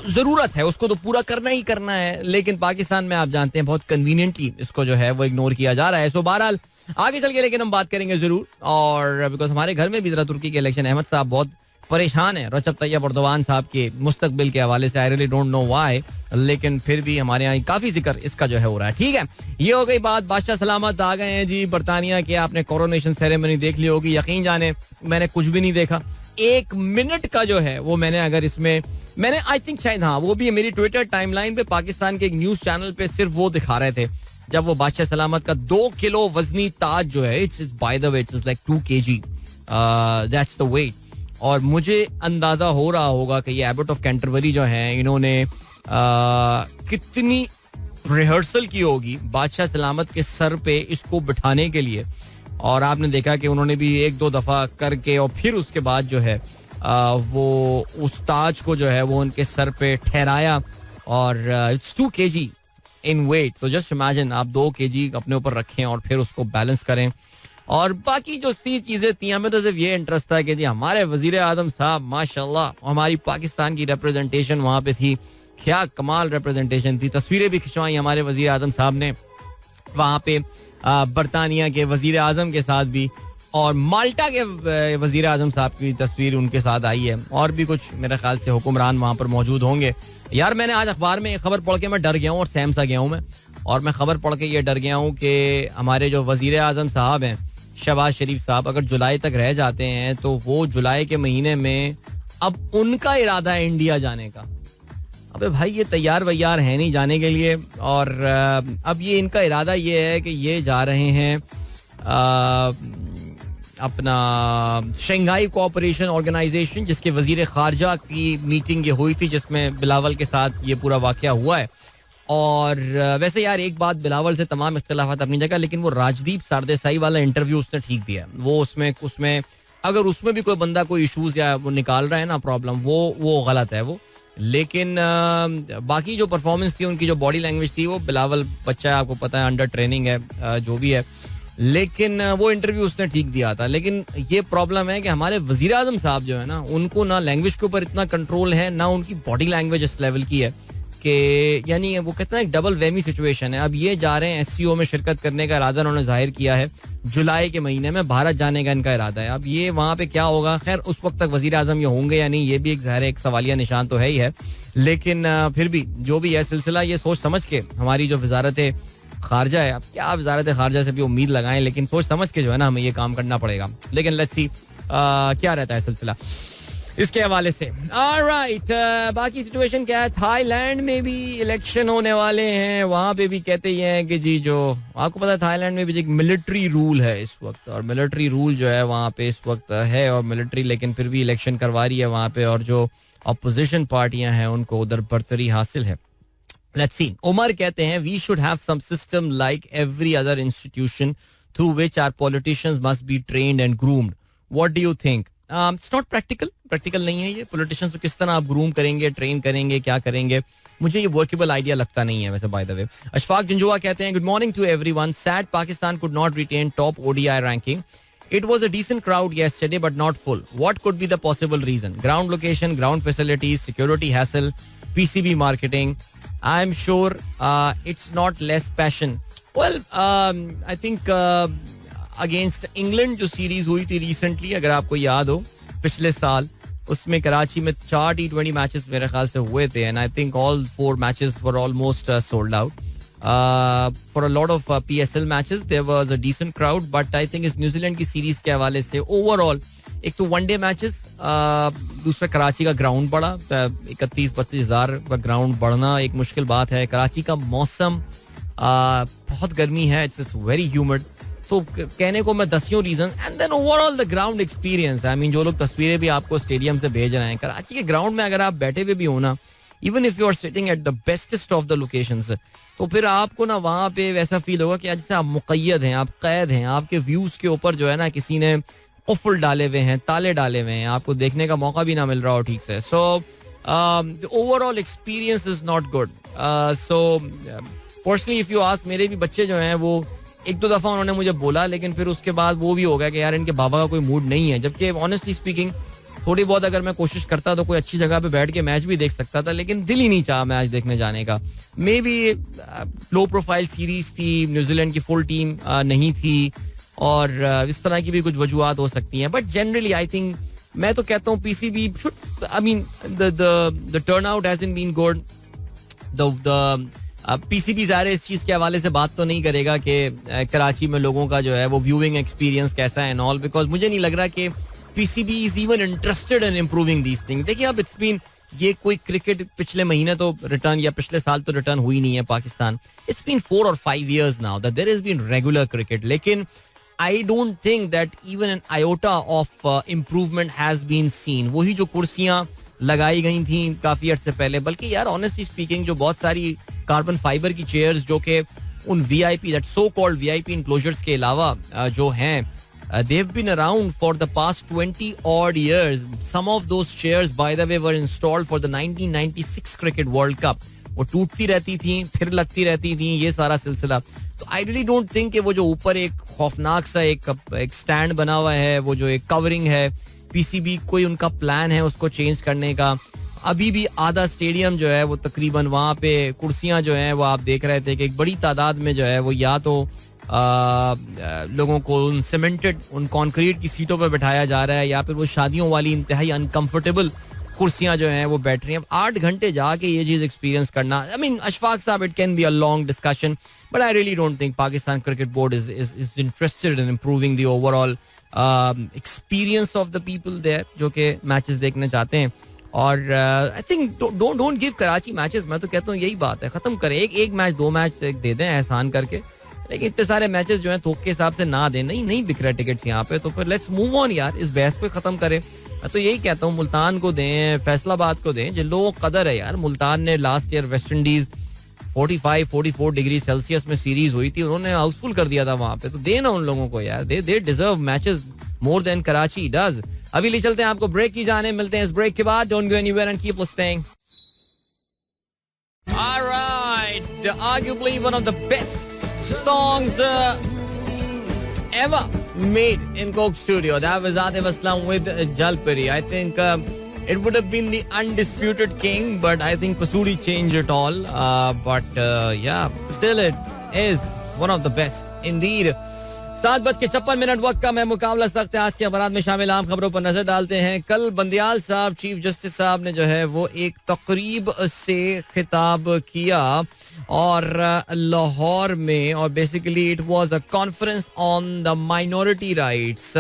जरूरत है उसको तो पूरा करना ही करना है, लेकिन पाकिस्तान में आप जानते हैं बहुत कन्वीनियंटली इसको जो है वो इग्नोर किया जा रहा है. सो बहरहाल आगे चल के लेकिन हम बात करेंगे जरूर, और बिकॉज हमारे घर में भी जरा तुर्की के इलेक्शन, अहमद साहब बहुत परेशान है रजब तैयब एर्दोगान साहब के मुस्तकबिल के हवाले से. आई रियली डोंट नो व्हाई, लेकिन फिर भी हमारे यहाँ काफी जिक्र इसका जो है हो रहा है. ठीक है, ये हो गई बात. बादशाह सलामत आ गए हैं जी बरतानिया के. आपने कोरोनेशन सेरेमनी देख ली होगी, यकीन जाने मैंने कुछ भी नहीं देखा. 1 मिनट का जो है वो मैंने आई थिंक शायद हाँ वो भी मेरी ट्विटर टाइमलाइन पे पाकिस्तान के एक न्यूज चैनल पे सिर्फ वो दिखा रहे थे जब वो बादशाह सलामत का 2 किलो वजनी ताज जो है, it's by the way it's like 2 kg, that's the weight. और मुझे अंदाजा हो रहा होगा कि ये एबट ऑफ कैंटरबरी जो है इन्होंने कितनी रिहर्सल की होगी बादशाह सलामत के सर पे इसको बिठाने के लिए, और आपने देखा कि उन्होंने भी 1-2 दफा करके और फिर उसके बाद जो है वो उस ताज को जो है वो उनके सर पे ठहराया, और इट्स 2 kg इन वेट. तो जस्ट इमेजिन आप 2 kg अपने ऊपर रखें और फिर उसको बैलेंस करें. और बाकी जो चीजें थी, हमें तो सिर्फ ये इंटरेस्ट था कि जी हमारे वजीर आजम साहब माशाल्लाह, हमारी पाकिस्तान की रिप्रेजेंटेशन वहाँ पे थी, क्या कमाल रिप्रेजेंटेशन थी. तस्वीरें भी खिंचवाई हमारे वजीर आजम साहब ने वहाँ पे बरतानिया के वजीर आजम के साथ भी, और माल्टा के वजीर आजम साहब की तस्वीर उनके साथ आई है, और भी कुछ मेरे ख्याल से हुक्मरान वहाँ पर मौजूद होंगे. यार मैंने आज अखबार में एक खबर पढ़ के मैं डर गया हूँ और सहम सा गया हूँ मैं, और मैं खबर पढ़ के ये डर गया हूँ कि हमारे जो वजीर आजम साहब हैं शहबाज शरीफ साहब, अगर जुलाई तक रह जाते हैं तो वो जुलाई के महीने में अब उनका इरादा है इंडिया जाने का. अबे भाई ये तैयार वैयार है नहीं जाने के लिए, और अब ये इनका इरादा ये है कि ये जा रहे हैं अपना शंघाई कोऑपरेशन ऑर्गेनाइजेशन, जिसके वजीर खारजा की मीटिंग ये हुई थी जिसमें बिलावल के साथ ये पूरा वाकया हुआ है. और वैसे यार एक बात, बिलावल से तमाम इख्तिलाफात अपनी जगह, लेकिन वो राजदीप सरदेसाई वाला इंटरव्यू उसने ठीक दिया. वो उसमें अगर उसमें भी कोई बंदा कोई इश्यूज या वो निकाल रहा है ना प्रॉब्लम, वो गलत है वो. लेकिन बाकी जो परफॉर्मेंस थी उनकी, जो बॉडी लैंग्वेज थी, वो बिलावल बच्चा है, आपको पता है अंडर ट्रेनिंग है जो भी है, लेकिन वो इंटरव्यू उसने ठीक दिया था. लेकिन ये प्रॉब्लम है कि हमारे वजीर आजम साहब जो है ना, उनको ना लैंग्वेज के ऊपर इतना कंट्रोल है, ना उनकी बॉडी लैंग्वेज इस लेवल की है कि यानी वो कहते हैं एक डबल वेमी सिचुएशन है. अब ये जा रहे हैं SCO में शिरकत करने का इरादा उन्होंने जाहिर किया है, जुलाई के महीने में भारत जाने का इनका इरादा है. अब ये वहाँ पे क्या होगा, खैर उस वक्त तक वजीर आजम ये होंगे या नहीं, ये भी एक ज़ाहिर एक सवालिया निशान तो है ही है, लेकिन फिर भी जो भी है सिलसिला, ये सोच समझ के हमारी जो वजारत खारजा है, अब क्या वजारत खारजा से भी उम्मीद लगाएं, लेकिन सोच समझ के जो है ना हमें ये काम करना पड़ेगा. लेकिन लेट्स सी क्या रहता है सिलसिला इसके हवाले से. ऑलराइट, बाकी सिचुएशन क्या है. थाईलैंड में भी इलेक्शन होने वाले हैं. वहां पे भी कहते ही हैं कि जी, जो आपको पता है थाईलैंड में भी एक मिलिट्री रूल है इस वक्त, और मिलिट्री रूल जो है वहां पे इस वक्त है, और मिलिट्री लेकिन फिर भी इलेक्शन करवा रही है वहां पे, और जो अपोजिशन पार्टियां हैं उनको उधर बर्तरी हासिल है. Let's see. उमर कहते हैं we should have some system like every other institution through which our politicians must be trained and groomed. What do you think? It's not practical नहीं है ये. पॉलिटिशियंस को किस तरह आप ग्रूम करेंगे, ट्रेन करेंगे, क्या करेंगे, मुझे ये वर्केबल आइडिया लगता नहीं है वैसे. By the way, Ashfaq Janjua कहते हैं good morning to everyone. Sad Pakistan could not retain top ODI ranking. It was a decent crowd yesterday, but not full. What could be the possible reason? Ground location, ground facilities, security hassle, PCB marketing. I'm sure it's not less passion. Well, I think against England जो series हुई थी recently, अगर आपको याद हो पिछले साल, उसमें कराची में 4 T20 मैचेस मेरे ख्याल से हुए थे, and I think all 4 matches were almost sold out. For a lot of PSL matches there was a decent crowd, but I think इस न्यूजीलैंड की सीरीज के हवाले से ओवरऑल, एक तो वनडे मैचेस, दूसरा कराची का ग्राउंड बढ़ा, 31-32 हज़ार का ग्राउंड बढ़ना एक मुश्किल बात है. कराची का मौसम बहुत गर्मी है, इट्स वेरी ह्यूमिड. तो कहने को मैं 10 reason, and then overall the ground experience. I mean, जो लोग तस्वीरें भी आपको स्टेडियम से भेज रहे हैं, कराची के ग्राउंड में अगर आप बैठे हुए भी हो ना, even if you are sitting at the bestest of the locations, तो फिर आपको ना वहाँ पे वैसा फील होगा कि जैसे आप मुक़य्यद हैं, आप कैद हैं. आपके व्यूज के ऊपर जो है ना किसी ने कुफल डाले हुए हैं, ताले डाले हुए हैं, आपको देखने का मौका भी ना मिल रहा हो ठीक से. So overall experience is not good. So personally if you ask, मेरे भी बच्चे जो हैं वो 1-2 दफा उन्होंने मुझे बोला, लेकिन फिर उसके बाद वो भी हो गया कि यार इनके बाबा का कोई मूड नहीं है. जबकि ऑनेस्टली स्पीकिंग थोड़ी बहुत अगर मैं कोशिश करता तो कोई अच्छी जगह पे बैठ के मैच भी देख सकता था, लेकिन दिल ही नहीं चाहा मैच देखने जाने का. May be low profile series थी, न्यूजीलैंड की फुल टीम नहीं थी, और इस तरह की भी कुछ वजूहत हो सकती हैं. बट जनरली आई थिंक, मैं तो कहता हूँ PCB should, I mean the turnout hasn't been good. The PCB ज़ाहिर इस चीज़ के हवाले से बात तो नहीं करेगा कि कराची में लोगों का जो है वो व्यूइंग एक्सपीरियंस कैसा है एंड ऑल, बिकॉज मुझे नहीं लग रहा कि PCB is even interested in improving these things. देखिए, अब इट्स बीन, ये कोई क्रिकेट पिछले महीने तो रिटर्न, या पिछले साल तो रिटर्न हुई नहीं है Pakistan. It's been 4 or 5 years now that there has been regular cricket. लेकिन I don't think that even an iota of improvement has been seen. वही जो कुर्सियां लगाई गई थी काफी अर्से पहले, बल्कि यार ऑनेस्टली स्पीकिंग जो बहुत सारी कार्बन फाइबर की चेयर्स जो कि उन VIP, that so called VIP enclosures के अलावा जो हैं, they have been around for the past 20 odd years. Some of those chairs, by the way, were installed for the 1996 Cricket World Cup. वो टूटती रहती थी, फिर लगती रहती थी, ये सारा सिलसिला. तो आई रियली डोंट थिंक कि वो जो ऊपर एक खौफनाक सा एक स्टैंड बना हुआ है, वो जो एक कवरिंग है PCB, कोई उनका प्लान है उसको चेंज करने का. अभी भी आधा स्टेडियम जो है वो तकरीबन, वहाँ पे कुर्सियाँ जो हैं वो आप देख रहे थे कि एक बड़ी तादाद में जो है वो या तो लोगों को उन सीमेंटेड, उन कंक्रीट की सीटों पर बैठाया जा रहा है, या फिर वो शादियों वाली इंतहाई अनकंफर्टेबल कुर्सियां जो हैं वो बैठ रही हैं. 8 घंटे जाके ये चीज एक्सपीरियंस करना, आई मीन अशफाक साहब, it can be a long discussion, but I really don't think Pakistan cricket board is interested in improving the overall experience of the people there जो कि मैचेस देखने चाहते हैं. और I think don't give Karachi matches. मैं तो कहता हूँ यही बात है, खत्म करें. एक मैच 2 मैच दे दें एहसान करके, लेकिन इतने सारे मैचेस जो हैं थोक के हिसाब से ना दें. नहीं बिक रहे टिकट्स यहाँ पे, तो फिर लेट्स मूव ऑन यार, इस बहस को खत्म करें. मैं तो यही कहता हूँ, मुल्तान को दें, फैसलाबाद को दें, जिन लोगों को कदर है यार. मुल्तान ने last year West Indies 45-44 degree Celsius में सीरीज हुई थी, उन्होंने हाउसफुल कर दिया था वहां पे. तो देना उन लोगों को यार, they deserve matches more than Karachi does. अभी ले चलते हैं आपको ब्रेक की जाने, मिलते हैं इस ब्रेक के बाद. Don't go anywhere and keep listening. Alright, arguably one of the best songs ever made in Coke Studio. That was Atif Aslam with Jalpuri. I think it would have been the undisputed king, but I think Pasuri changed it all. But yeah, still it is one of the best indeed. 7:56 वक्त का मैं मुकाबला सख्त है. आज के अखबार में शामिल आम खबरों पर नजर डालते हैं. कल बंदियाल साहब, चीफ जस्टिस साहब ने जो है वो एक तकरीब से खिताब किया, और लाहौर में, और basically it was a conference on the minority rights.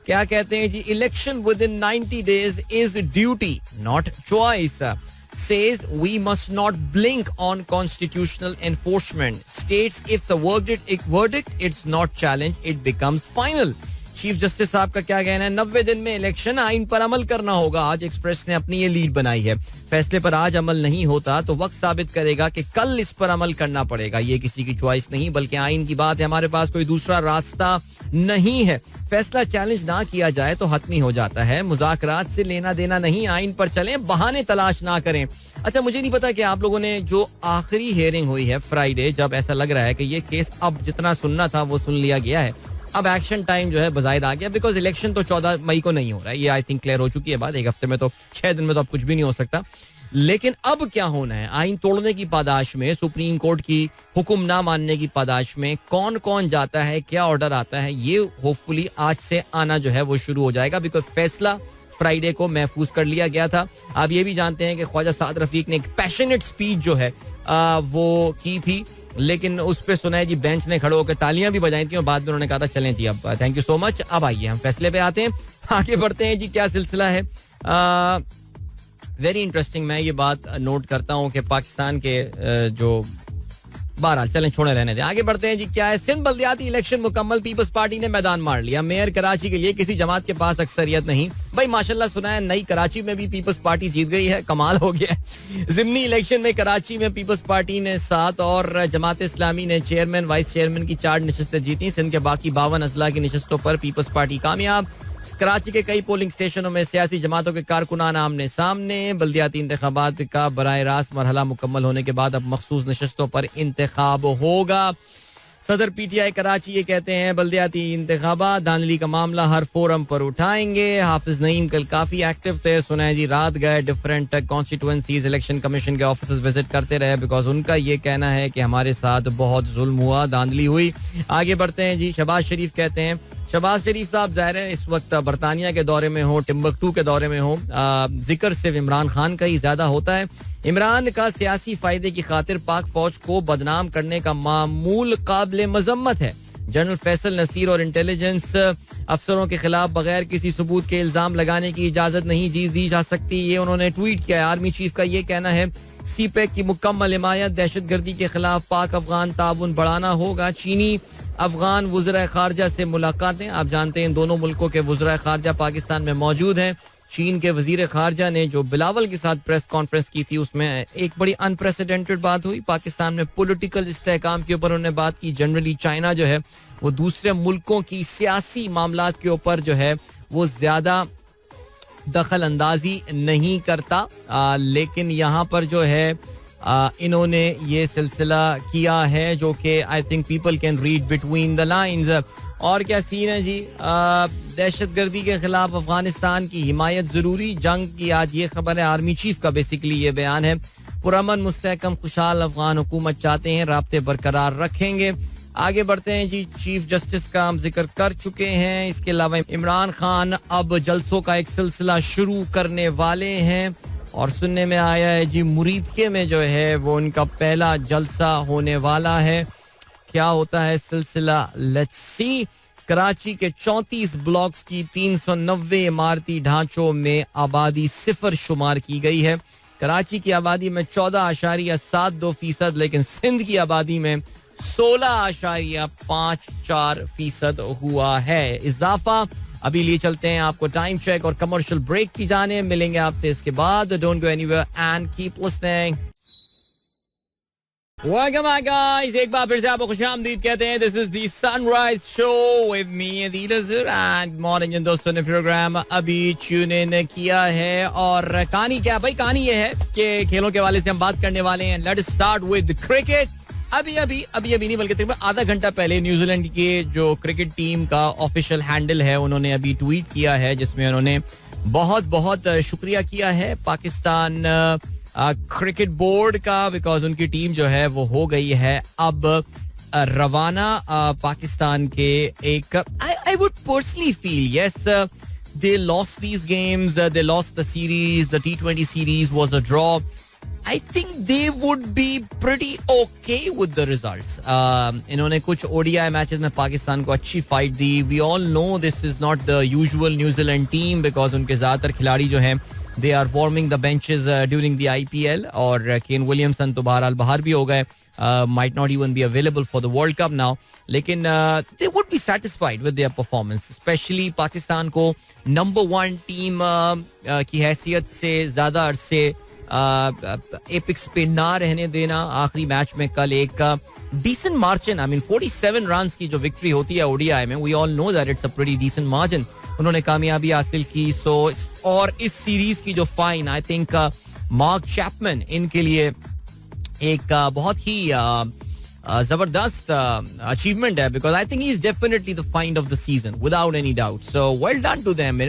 क्या कहते हैं जी, election within 90 days is duty not choice. Says we must not blink on constitutional enforcement. States if the verdict it's not challenged, it becomes final. Chief justice साहब का क्या कहना है, 90 दिन में इलेक्शन आइन पर अमल करना होगा. आज एक्सप्रेस ने अपनी ये लीड बनाई है. फैसले पर आज अमल नहीं होता तो वक्त साबित करेगा कि कल इस पर अमल करना पड़ेगा. ये किसी की चॉइस नहीं बल्कि आइन की बात है. हमारे पास कोई दूसरा रास्ता नहीं है. फैसला चैलेंज ना किया जाए तो हतमी हो जाता है. मुज़ाकरात से लेना देना नहीं, आइन पर चलें, बहाने तलाश ना करें. अच्छा, मुझे नहीं पता कि आप लोगों ने जो आखिरी हियरिंग हुई है फ्राइडे, जब ऐसा लग रहा है कि ये केस अब जितना सुनना था वो सुन लिया गया है, अब एक्शन टाइम जो है बजाय आ गया, बिकॉज इलेक्शन तो 14 मई को नहीं हो रहा है. ये आई थिंक क्लियर हो चुकी है बात. एक हफ्ते में तो 6 दिन में तो अब कुछ भी नहीं हो सकता. लेकिन अब क्या होना है, आइन तोड़ने की पादाश में, सुप्रीम कोर्ट की हुक्म ना मानने की पादाश में कौन कौन जाता है, क्या ऑर्डर आता है, ये होपफुली आज से आना जो है वो शुरू हो जाएगा. बिकॉज फैसला फ्राइडे को महफूज कर लिया गया था. आप ये भी जानते हैं कि ख्वाजा साद रफीक ने एक पैशनेट स्पीच जो है वो की थी, लेकिन उस पे सुना है जी बेंच ने खड़े होकर तालियां भी बजाई थी और बाद में उन्होंने कहा था चलें जी अब थैंक यू सो मच. अब आइए हम फैसले पे आते हैं, आगे बढ़ते हैं जी. क्या सिलसिला है, वेरी इंटरेस्टिंग. मैं ये बात नोट करता हूँ कि पाकिस्तान के जो, बहरहाल चलें छोड़े रहने दें, आगे बढ़ते हैं जी. क्या है, सिंध बल्दियाती इलेक्शन मुकम्मल, पीपल्स पार्टी ने मैदान मार लिया. मेयर कराची के लिए किसी जमात के पास अक्सरियत नहीं. भाई माशाल्लाह सुना है नई कराची में भी पीपल्स पार्टी जीत गई है, कमाल हो गया है. जिमनी इलेक्शन में कराची में पीपल्स पार्टी ने 7 और जमात इस्लामी ने चेयरमैन वाइस चेयरमैन की 4 नशस्तें जीती. सिंध के बाकी 52 अजला की नशस्तों पर पीपल्स पार्टी कामयाब. कराची के कई पोलिंग स्टेशनों में सियासी जमातों के कारकुनान आमने सामने. बल्दियाती इंतखाबात का बराह रास्त मरहला मुकम्मल होने के बाद अब मखसूस नशस्तों पर इंतखाब होगा. सदर पीटीआई कराची ये कहते हैं बल्दियाती इंतखाबात धांधली का मामला हर फोरम पर उठाएंगे. हाफिज नईम कल काफी एक्टिव थे, सुना है जी रात गए डिफरेंट कॉन्स्टिट्यूएंसीज इलेक्शन कमीशन के ऑफिस विजिट करते रहे, बिकॉज उनका ये कहना है कि हमारे साथ बहुत जुल्म हुआ, धांधली हुई. आगे बढ़ते हैं जी. शहबाज शरीफ कहते हैं, शहबाज शरीफ साहब ज़ाहिर है इस वक्त बरतानिया के दौरे में हो, टिम्बकटू के दौरे में हो, जिक्र सिर्फ इमरान खान का ही ज्यादा होता है. इमरान का सियासी फायदे की खातिर पाक फौज को बदनाम करने का मामूल काबिल मजम्मत है. जनरल फैसल नसीर और इंटेलिजेंस अफसरों के खिलाफ बगैर किसी सबूत के इल्जाम लगाने की इजाजत नहीं दी जा सकती. ये उन्होंने ट्वीट किया है. आर्मी चीफ का ये कहना है, सीपेक की मुकम्मल हिमायत, दहशतगर्दी के खिलाफ पाक अफगान ताउन बढ़ाना होगा. चीनी अफगान वज़ीर खारजा से मुलाकातें, आप जानते हैं दोनों मुल्कों के वज़ीर खारजा पाकिस्तान में मौजूद हैं. चीन के वजीर खारजा ने जो बिलावल के साथ प्रेस कॉन्फ्रेंस की थी उसमें एक बड़ी अनप्रेसिडेंटेड बात हुई. पाकिस्तान में पॉलिटिकल इस्तेहकाम के ऊपर उन्होंने बात की. जनरली चाइना जो है वो दूसरे मुल्कों की सियासी मामलात के ऊपर जो है वो ज्यादा दखल अंदाजी नहीं करता, लेकिन यहाँ पर जो है इन्होंने ये सिलसिला किया है जो कि I think people can read between the lines. और क्या सीन है जी, दहशतगर्दी के खिलाफ अफगानिस्तान की हिमायत जरूरी, जंग की आज ये खबर है. आर्मी चीफ का बेसिकली ये बयान है. पुरअमन मुस्तहकम खुशहाल अफगान हुकूमत चाहते हैं, राब्ते बरकरार रखेंगे. आगे बढ़ते हैं जी. चीफ जस्टिस का हम जिक्र कर चुके हैं. इसके अलावा इमरान खान अब जलसों का एक सिलसिला शुरू करने वाले हैं और सुनने में आया है जी मुरीदके में जो है वो उनका पहला जलसा होने वाला है. क्या होता है सिलसिला, लेट्स सी. कराची के 34 ब्लॉक्स की 390 इमारती ढांचों में आबादी 0 शुमार की गई है. कराची की आबादी में 14.72%, लेकिन सिंध की आबादी में 16.54% हुआ है इजाफा. अभी लिए चलते हैं आपको टाइम चेक और कमर्शियल ब्रेक की जाने. मिलेंगे आपसे इसके बाद. Don't go anywhere and keep listening. Welcome back guys, एक बार फिर से आपको खुशामदीद कहते हैं. This is the Sunrise Show with me Adil Azhar and morning जिन दोस्तों ने प्रोग्राम अभी ट्यून इन किया है. और कहानी क्या भाई, कहानी ये है कि खेलों के वाले से हम बात करने वाले हैं. Let's start with cricket. अभी नहीं बल्कि तकरीबन आधा घंटा पहले न्यूजीलैंड के जो क्रिकेट टीम का ऑफिशियल हैंडल है उन्होंने अभी ट्वीट किया है जिसमें उन्होंने बहुत बहुत शुक्रिया किया है पाकिस्तान क्रिकेट बोर्ड का, बिकॉज उनकी टीम जो है वो हो गई है अब रवाना पाकिस्तान के एक. I would personally feel yes they lost these games, they lost the series, the T20 series was a draw I think they would be pretty okay with the results. इन्होंने कुछ ODI मैचेस में पाकिस्तान को अच्छी fight the. We all know this is not the usual New Zealand team because उनके ज़्यादातर खिलाड़ी जो हैं they are warming the benches during the IPL. और केन विलियमसन तो बहरहाल बाहर भी हो गए. Might not even be available for the World Cup now. लेकिन they would be satisfied with their performance. Especially Pakistan को number 1 टीम की हैसियत से ज़्यादा अरसे एपिक्स पे ना रहने देना. आखिरी मैच में कल एक decent margin, I mean 47 runs की जो विक्ट्री होती है ODI में, we all know that it's a pretty decent margin. उन्होंने कामयाबी हासिल की. सो और इस सीरीज की जो fine I think Mark Chapman इनके लिए एक बहुत ही जबरदस्त अचीवमेंट है because I think he is definitely the find of the season without any doubt. So well done to them.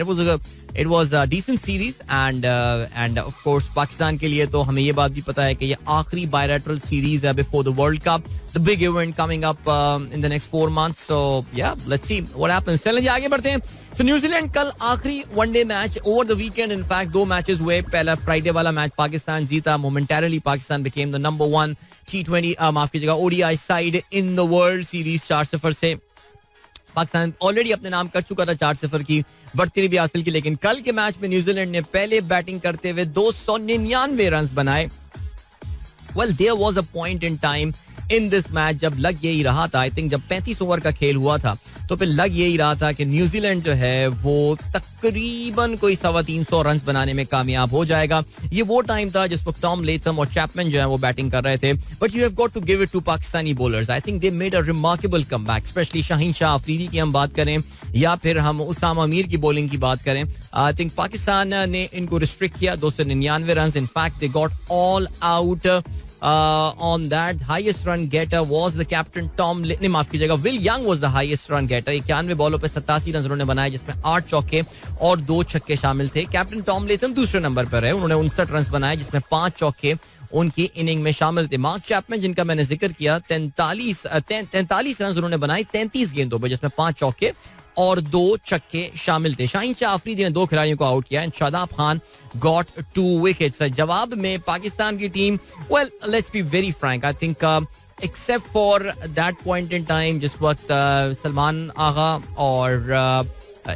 It was a decent series and of course Pakistan के लिए तो हमें ये बात भी पता है कि ये आखिरी बायलैटरल सीरीज है before the world cup, the big event coming up in the next 4 months. सो या लेट्स सी व्हाट हैपेंस. चलें आगे बढ़ते हैं. सो न्यूजीलैंड कल आखिरी one day match over the weekend. In fact 2 matches हुए. पहला फ्राइडे वाला मैच पाकिस्तान जीता. Momentarily Pakistan became the number 1 T20 माफ कीजिएगा ODI side in the world series. 4-0 से पाकिस्तान ऑलरेडी अपने नाम कर चुका था. 4-0 की बढ़ती भी हासिल की. लेकिन कल के मैच में न्यूजीलैंड ने पहले बैटिंग करते हुए 299 रन बनाए. Well there was a point in time in this match जब लग यही रहा था, आई थिंक जब 35 ओवर का खेल हुआ था तो फिर लग यही रहा था कि न्यूजीलैंड जो है वो तकरीबन कोई 325 रन बनाने में कामयाब हो जाएगा. ये वो टाइम था जिस वक्त टॉम लेथम और चैपमैन जो है वो बैटिंग कर रहे थे. But you have got to give it to Pakistani bowlers. I think they made a remarkable comeback. Specially Shaheen Shah Afridi की हम बात करें या फिर हम उसामा मीर की बॉलिंग की बात करें, आई थिंक पाकिस्तान ने इनको रिस्ट्रिक्ट किया. 299 run. In fact they got all out. On that highest run getter was the captain Tom माफ कीजिएगा Will Young was the highest run getter. 91 बॉलों पे 87 रन उन्होंने बनाए जिसमें 8 चौके और 2 छक्के शामिल थे. कैप्टन टॉम लेथम दूसरे नंबर पर है. उन्होंने 59 रन बनाए जिसमें 5 चौके उनकी इनिंग में शामिल थे. मार्क चैपमैन जिनका मैंने जिक्र किया 43 रन उन्होंने बनाए 33 गेंदों पर जिसमें 5 चौके और 2 छक्के शामिल थे. शाहीन शाह अफरीदी ने 2 खिलाड़ियों को आउट किया and Shadab Khan got 2 wickets. जवाब में पाकिस्तान की team, well let's be very Frank, I think except for that point in time जिस वक्त सलमान आगा और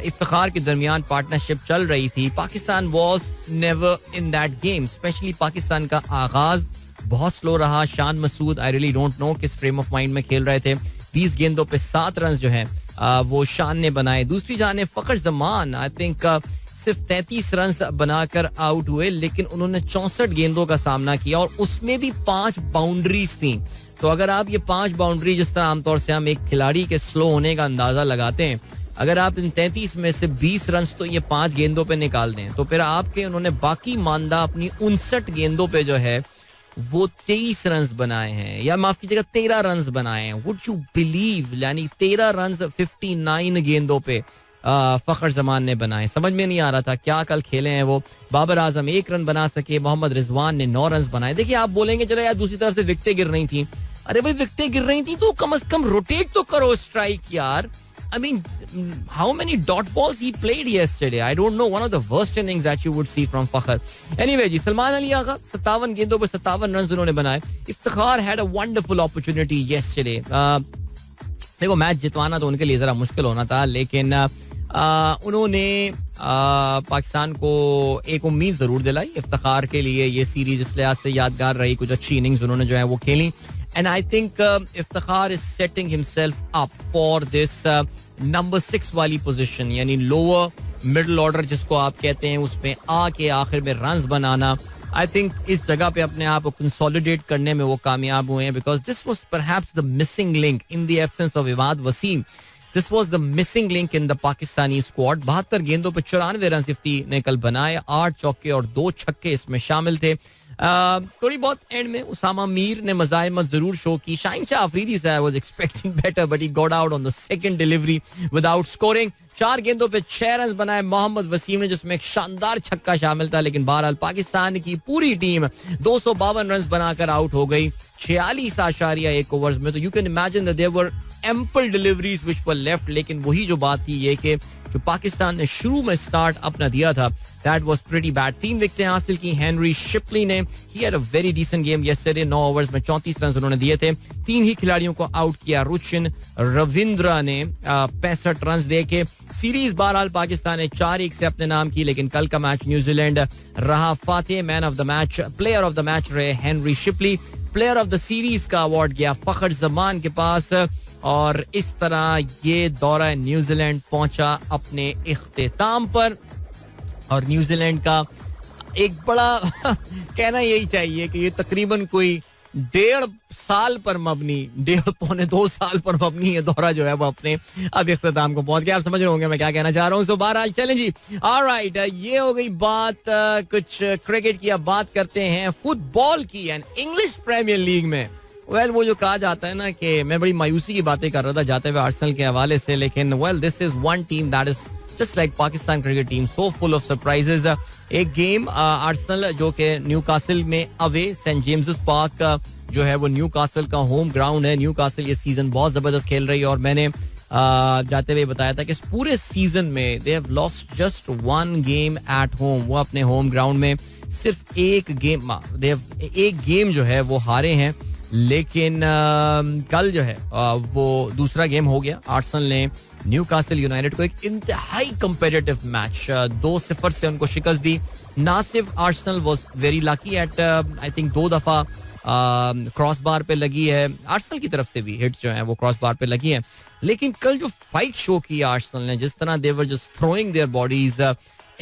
इफ्तिखार के दरमियान पार्टनरशिप चल रही थी, Pakistan was never in that game. Specially Pakistan का आगाज बहुत स्लो रहा. Shan Masood I really don't know किस फ्रेम ऑफ माइंड में खेल रहे थे. 20 गेंदों पे 7 रन जो हैं वो शान ने बनाए. दूसरी जाने फखर जमान आई थिंक सिर्फ 33 रन बनाकर आउट हुए लेकिन उन्होंने 64 गेंदों का सामना किया और उसमें भी 5 बाउंड्रीज थी. तो अगर आप ये 5 बाउंड्री जिस तरह आमतौर से हम एक खिलाड़ी के स्लो होने का अंदाजा लगाते हैं, अगर आप इन 33 में से 20 रन तो ये 5 गेंदों पे निकाल दें तो फिर आपके उन्होंने बाकी मानदा अपनी 59 गेंदों पे जो है वो 23 रन बनाए हैं, या माफ कीजिएगा 13 रन बनाए हैं. वुड यू बिलीव, यानी 13 रन 59 गेंदों पे फखर जमान ने बनाए. समझ में नहीं आ रहा था क्या कल खेले हैं वो. बाबर आजम 1 रन बना सके. मोहम्मद रिजवान ने 9 रन बनाए. देखिए आप बोलेंगे चलो यार दूसरी तरफ से विकेटें गिर रही थी. अरे भाई विकेटें गिर रही थी तो कम से कम रोटेट तो करो स्ट्राइक यार. I mean, how many dot balls he played yesterday? I don't know. One of the worst innings that you would see from Fakhar. Anyway, जी सलमान अली आगा 57 गेंदों पर 57 रन उन्होंने बनाए. Iftikhar had a wonderful opportunity yesterday. देखो match जितवाना तो उनके लिए जरा मुश्किल होना था लेकिन उन्होंने पाकिस्तान को एक उम्मीद जरूर दिलाई. इफ्तिखार के लिए ये सीरीज इस लिहाज से यादगार रही. कुछ अच्छी इनिंग्स उन्होंने जो है वो खेली. And I think Iftikhar is setting himself up for this number 6 वाली पोजीशन, यानी लोअर मिडिल ऑर्डर जिसको आप कहते हैं, उसमें आके आखिर में रन्स बनाना. आई थिंक इस जगह पे अपने आप को कंसोलिडेट करने में वो कामयाब हुए हैं because this was perhaps the missing link in the absence of Imad Wasim. This was the missing link in the Pakistani squad. 72 गेंदों पर 94 रन इफ्ती ने कल बनाए. 8 चौके और 2 छक्के इसमें शामिल थे. थोड़ी बहुत एंड में उसामा मीर ने मज़ाहिमत जरूर शो की. शाहीन शाह अफरीदी से आई was expecting better but he got out on the second delivery without scoring. 4 गेंदों पे 6 रन बनाए मोहम्मद वसीम ने जिसमें एक शानदार छक्का शामिल था. लेकिन बहरहाल पाकिस्तान की पूरी टीम 252 रन बनाकर आउट हो गई 46.1 ओवर्स में. तो you can imagine that there were ample deliveries which were left. लेकिन वही जो बात थी ये कि जो पाकिस्तान ने शुरू में स्टार्ट अपना दिया था, दैट वाज प्रीटी बैड. 3 विकेटें हासिल की हेनरी शिपली ने. He had a very decent game yesterday. 9 overs में 34 रन उन्होंने दिए थे. 3 ही खिलाड़ियों को आउट किया. रुचिन रविंद्रा ने 65 रन देके सीरीज बहरहाल पाकिस्तान ने 4-1 से अपने नाम की. लेकिन कल का मैच न्यूजीलैंड रहा फातेह. Man of the match, player of the match रहे Henry Shipley. Player of the series का अवार्ड गया फखर जमान के पास. और इस तरह ये दौरा न्यूजीलैंड पहुंचा अपने इख्तिताम पर. और न्यूजीलैंड का एक बड़ा कहना यही चाहिए कि ये तकरीबन कोई 1.5 साल पर मबनी, 1.5-2 साल पर मबनी ये दौरा जो है वो अपने अब इख्तिताम को पहुंच गया. आप समझ रहे होंगे मैं क्या कहना चाह रहा हूँ. सो बहरहाल चलें जी. ऑलराइट, ये हो गई बात कुछ क्रिकेट की. अब बात करते हैं फुटबॉल की. एंड इंग्लिश प्रीमियर लीग में वो जो कहा जाता है ना कि मैं बड़ी मायूसी की बातें कर रहा था जाते हुए आर्सेनल के हवाले से, लेकिन this is one team that is just like Pakistan cricket team, so full of surprises. एक गेम आर्सेनल जो कि न्यूकासल में अवे सेंट जेम्स पार्क जो है वो न्यूकासल का होम ग्राउंड है. न्यूकासल ये सीजन बहुत जबरदस्त खेल रही है और मैंने जाते हुए बताया था कि इस पूरे सीजन में they have lost just 1 game at home. वो अपने होम ग्राउंड में सिर्फ एक गेम जो है वो हारे हैं. लेकिन कल जो है वो दूसरा गेम हो गया. आर्सेनल ने न्यूकासल यूनाइटेड को एक इंतहाई कंपेटिटिव मैच 2-0 से उनको शिकस्त दी. ना सिर्फ Arsenal was very lucky at I think 2 दफा क्रॉस बार पे लगी है. आर्सेनल की तरफ से भी हिट्स जो है वो क्रॉस बार पे लगी है. लेकिन कल जो फाइट शो की आर्सेनल ने, जिस तरह they were just throwing their bodies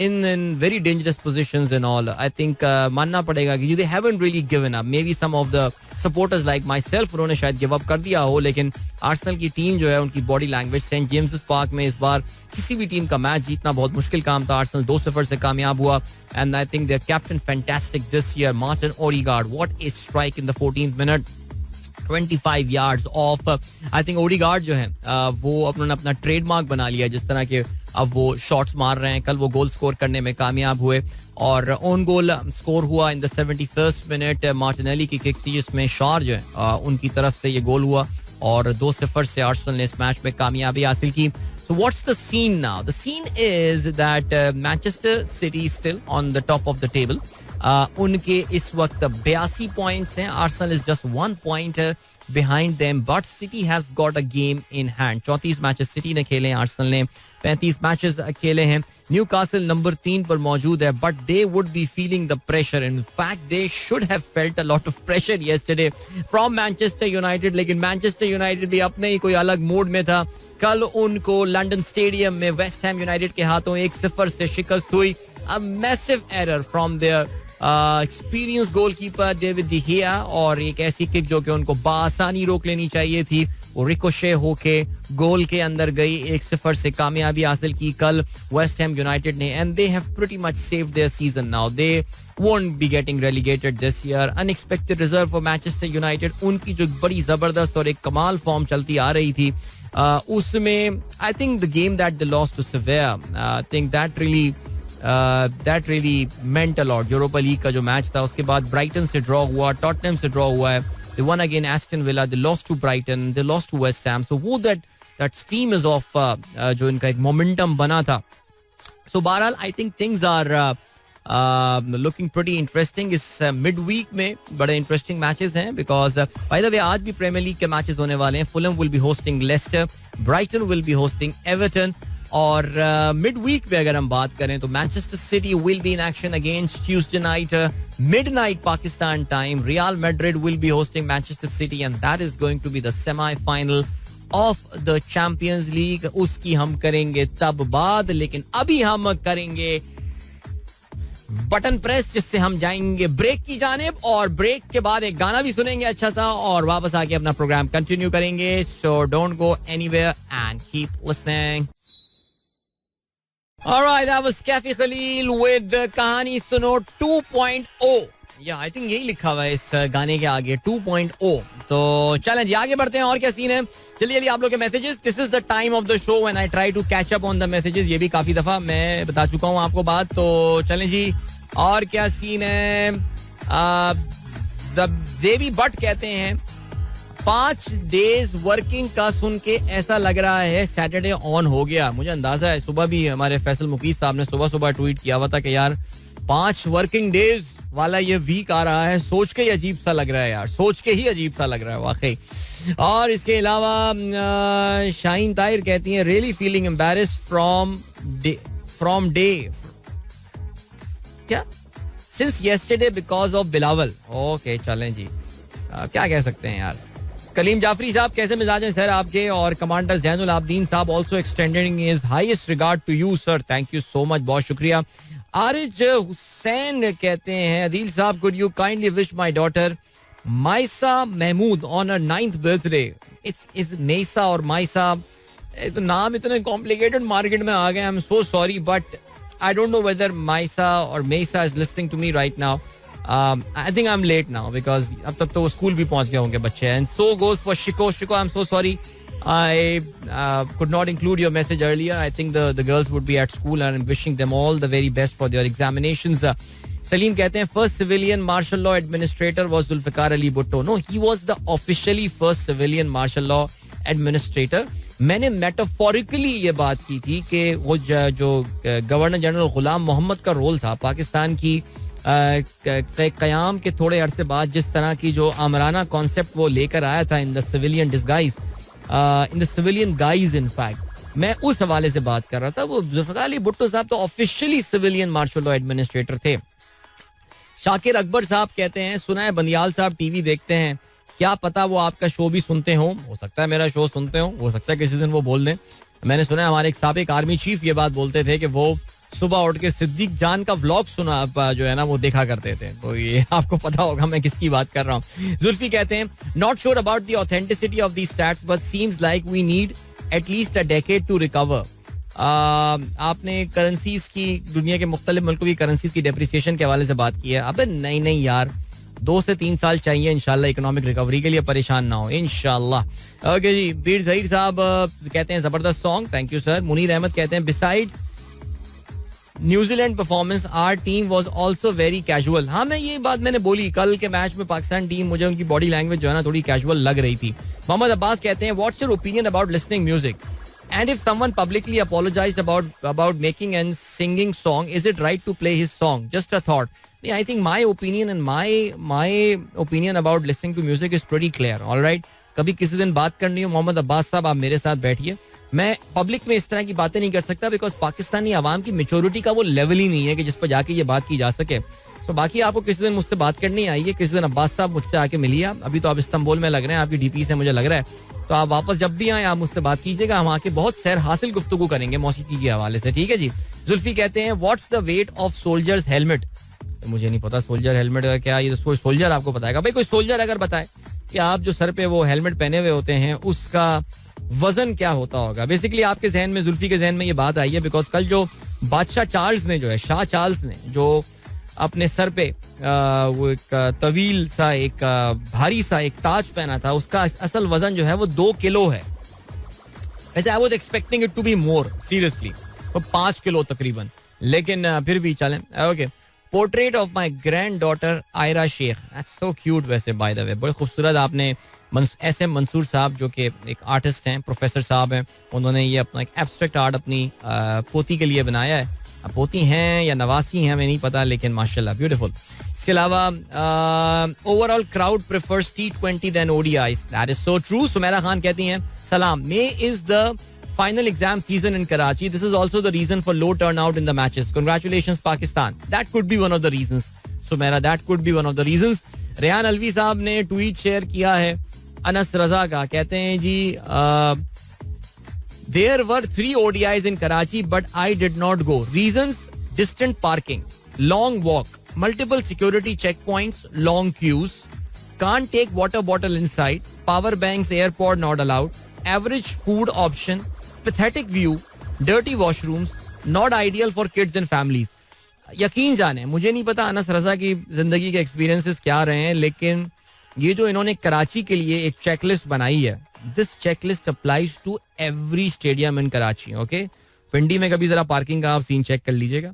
in very dangerous positions and all, I think मानना पड़ेगा कि they haven't really given up. Maybe some of the supporters like myself उन्होंने शायद गिव अप कर दिया हो, लेकिन आर्सेनल की टीम जो है उनकी body language, St James Park में इस बार किसी भी टीम का मैच जीतना बहुत मुश्किल काम था. आर्सेनल 2-0 से कामयाब हुआ. And I think there captain fantastic this year, Martin Odegaard. What A strike in the 14th minute, 25 yards of. I think Odegaard जो है वो उन्होंने अपना ट्रेडमार्क बना लिया. जिस तरह के अब वो शॉट्स मार रहे हैं, कल वो गोल स्कोर करने में कामयाब हुए. और ओन गोल स्कोर हुआ in the 71st minute. Martinelli की किक थी जिसमें शॉर जो है उनकी तरफ से ये गोल हुआ और 2-0 से आर्सेनल ने इस मैच में कामयाबी हासिल की. So what's the scene now? The scene is that Manchester City is still on the top of the table. उनके इस वक्त 82 पॉइंट्स हैं. Arsenal is just 1 point behind them, but City has got a game in hand. 34 matches city ने खेले हैं, Arsenal ने 35 matches खेले हैं. न्यूकासल नंबर 3 पर मौजूद है, but they would be feeling the pressure. In fact, they should have felt a lot of pressure yesterday from Manchester United. लेकिन मैनचेस्टर यूनाइटेड भी अपने ही कोई अलग मूड में था. कल उनको लंदन स्टेडियम में वेस्ट हैम यूनाइटेड के हाथों 1-0 से शिकस्त हुई. A massive error from their experience goalkeeper David D गिया, और एक ऐसी किक जो कि उनको बासानी रोक लेनी चाहिए थी, वो रिकोशे होके गोल के अंदर गई. 1-0 से कामयाबी हासिल की कल वेस्ट हैम यूनाइटेड ने. And they have pretty much saved their season now. They won't be getting relegated this year. Unexpected result for Manchester United. उनकी जो बड़ी जबरदस्त और एक कमाल फॉर्म चलती आ रही थी उसमें I think the game that they lost to Sevilla, I think that really meant a lot. Europa league का जो मैच था, उसके बाद ब्राइटन से ड्रॉ हुआ, टॉटनहम से ड्रॉ हुआ है. They won again Aston Villa, they lost to Brighton, they lost to West Ham. So वो that steam is off, जो इनका एक मोमेंटम बना था. So बहरहाल I think things are looking pretty interesting. इस मिड वीक में बड़े इंटरेस्टिंग मैचेस हैं because by the way आज भी प्रीमियर लीग के मैचेस होने वाले हैं. Fulham will be hosting Leicester, Brighton will be hosting Everton. और मिड वीक में अगर हम बात करें तो Manchester City will be in action against Tuesday night midnight Pakistan time. Real Madrid will be hosting Manchester City and that is going to be the semifinal of the Champions League. उसकी हम करेंगे तब बाद, लेकिन अभी हम करेंगे बटन प्रेस जिससे हम जाएंगे ब्रेक की जानिब, और ब्रेक के बाद एक गाना भी सुनेंगे अच्छा सा और वापस आके अपना प्रोग्राम कंटिन्यू करेंगे. So don't go anywhere and keep listening. Alright, that was Kafi Khalil with कहानी सुनो 2.0. या आई थिंक यही लिखा हुआ है इस गाने के आगे 2.0. तो चलें जी आगे बढ़ते हैं. और क्या सीन है, चलिए आप लोग के messages. This is the time of the show when I try to catch up on the messages. ये भी काफी दफा मैं बता चुका हूँ आपको बात. तो चलें जी, और क्या सीन है. जेबी बट कहते हैं 5 days वर्किंग का सुन के ऐसा लग रहा है सैटरडे ऑन हो गया. मुझे अंदाजा है सुबह भी हमारे फैसल मुकीस साहब ने सुबह ट्वीट किया हुआ था कि यार 5 वर्किंग डेज वाला ये वीक आ रहा है. सोच के ही अजीब सा लग रहा है यार, सोच के ही अजीब सा लग रहा है वाकई. और इसके अलावा शाहीन ताहिर कहती हैं really feeling embarrassed from day क्या since yesterday because of Bilawal. Okay चलें जी, क्या कह सकते हैं यार. कलीम जाफरी साहब कैसे मिजाज हैं सर आपके. और कमांडर जैनुल आबदीन साहब also extending his highest regard to you sir. Thank you so much, बहुत शुक्रिया. आरिज हुसैन कहते हैं अदील साहब could you kindly wish my daughter Maisa Mahmood on her 9th birthday. It's Mesa or Maisa, तो नाम इतने कॉम्प्लिकेटेड मार्केट में आ गए. I am so sorry but I don't know whether Maisa or Mesa is listening to me right now. I think I'm late now because अब तक तो वो स्कूल भी पहुंच गए होंगे बच्चे. And so goes for Shiko. Shiko, I'm so sorry. I could not include your message earlier. I think the girls would be at school and I'm wishing them all the very best for their examinations. Salim कहते हैं first civilian martial law administrator was Zulfikar Ali Bhutto. No, he was the officially first civilian martial law administrator. मैंने metaphorically ये बात की थी कि वो जो गवर्नर जनरल गुलाम मोहम्मद का रोल था पाकिस्तान की क़याम के थोड़े अरसे बाद, जिस तरह की जो आमराना कॉन्सेप्ट वो लेकर आया था in the civilian disguise, in the civilian guys in fact, मैं उस हवाले से बात कर रहा था. वो जुल्फ़िकार अली भुट्टो साहब तो officially civilian martial law administrator थे. शाकिर अकबर साहब कहते हैं सुना है बंदियाल साहब टीवी देखते हैं, क्या पता वो आपका शो भी सुनते हो सकता है मेरा शो सुनते हो सकता है किसी दिन वो बोल दें. मैंने सुना है हमारे एक साबिक आर्मी चीफ ये बात बोलते थे कि वो सुबह उठ के सिद्दीक जान का व्लॉग सुना जो है ना वो देखा करते थे. तो ये आपको पता होगा मैं किसकी बात कर रहा हूँ. जुल्फी कहते हैं not sure about the authenticity of the stats but seems like we need at least a decade to recover. आपने करेंसीज की, दुनिया के मुख्तलिफ मुल्कों की करेंसीज की डेप्रिसिएशन के हवाले से बात की है. अबे नहीं यार, 2 से 3 साल चाहिए इंशाल्लाह इकोनॉमिक रिकवरी के लिए, परेशान ना हो इंशाल्लाह. ओके जी. बीर जहीर साहब कहते हैं जबरदस्त song, thank you sir. Munir Ahmed कहते हैं besides New Zealand performance our team was also very casual. हाँ, मैं ये बात मैंने बोली कल के मैच में पाकिस्तान टीम, मुझे उनकी बॉडी लैंग्वेज जो है ना थोड़ी कैजुअल लग रही थी. मोहम्मद अब्बास कहते हैं what's your opinion about listening music and if someone publicly apologized about making and singing song is it right to play his song. Just a thought. I think my opinion about listening to music is pretty clear. Alright, कभी किसी दिन बात करनी हो मोहम्मद अब्बास साहब आप मेरे साथ बैठिए. मैं पब्लिक में इस तरह की बातें नहीं कर सकता बिकॉज पाकिस्तानी आवाम की मेच्योरिटी का वो लेवल ही नहीं है कि जिस पर जाके ये बात की जा सके. सो बाकी आपको किसी दिन मुझसे बात करनी आइए, किसी दिन अब्बास साहब मुझसे आके मिलिए. अभी तो आप इस्तांबुल में लग रहे हैं, आपकी डीपी से मुझे लग रहा है, तो आप वापस जब भी आए आप मुझसे बात कीजिएगा. हम आके बहुत सैर हासिल गुफ्तगू करेंगे मौसीकी के हवाले से, ठीक है जी. जुल्फी कहते हैं what's the weight of soldiers helmet. मुझे नहीं पता सोल्जर हेलमेट का क्या, ये तो सोल्जर आपको बताएगा. भाई कोई सोल्जर अगर बताए कि आप जो सर पे वो हेलमेट पहने हुए होते हैं उसका वजन क्या होता होगा. बेसिकली आपके जहन में, जुल्फी के जहन में ये बात आई है बिकॉज कल जो बादशाह चार्ल्स ने जो है, शाह चार्ल्स ने जो अपने सर पे वो एक तवील सा एक भारी सा एक ताज पहना था, उसका असल वजन जो है वो 2 किलो है. वैसे I was expecting it to be more seriously, तो 5 किलो तकरीबन, लेकिन फिर भी चलें. Okay. Portrait of my granddaughter Aira Shaikh. So cute वैसे बाय द वे, बड़े खूबसूरत. आपने एस.एम. मंसूर साहब जो कि एक आर्टिस्ट हैं, प्रोफेसर साहब हैं, उन्होंने ये अपना एक एब्स्ट्रैक्ट आर्ट अपनी पोती के लिए बनाया है. पोती हैं या नवासी हैं हमें नहीं पता, लेकिन माशाल्लाह ब्यूटीफुल. इसके अलावा overall crowd prefers T20 then ODIs. That is so true. Sumera Khan कहती हैं सलाम, May is the final exam season in Karachi. This is also the reason for low turnout in the matches. Congratulations Pakistan. That could be one of the reasons. Sumaira, that could be one of the reasons. Rehan Alvi साहब ने tweet share किया है अनस रजा का. कहते हैं जी there were 3 ODIs in Karachi but I did not go. Reasons: distant parking, long walk, multiple security checkpoints, long queues, can't take water bottle inside, power banks airport not allowed, average food option, pathetic view, dirty washrooms, not ideal for kids and families. यकीन जाने, मुझे नहीं पता अनस रजा की जिंदगी के experiences क्या रहे हैं, लेकिन ये जो इन्होंने कराची के लिए एक चेकलिस्ट बनाई है, this checklist applies to every stadium in Karachi. Okay, Pindi में कभी जरा पार्किंग का आप सीन चेक कर लीजिएगा,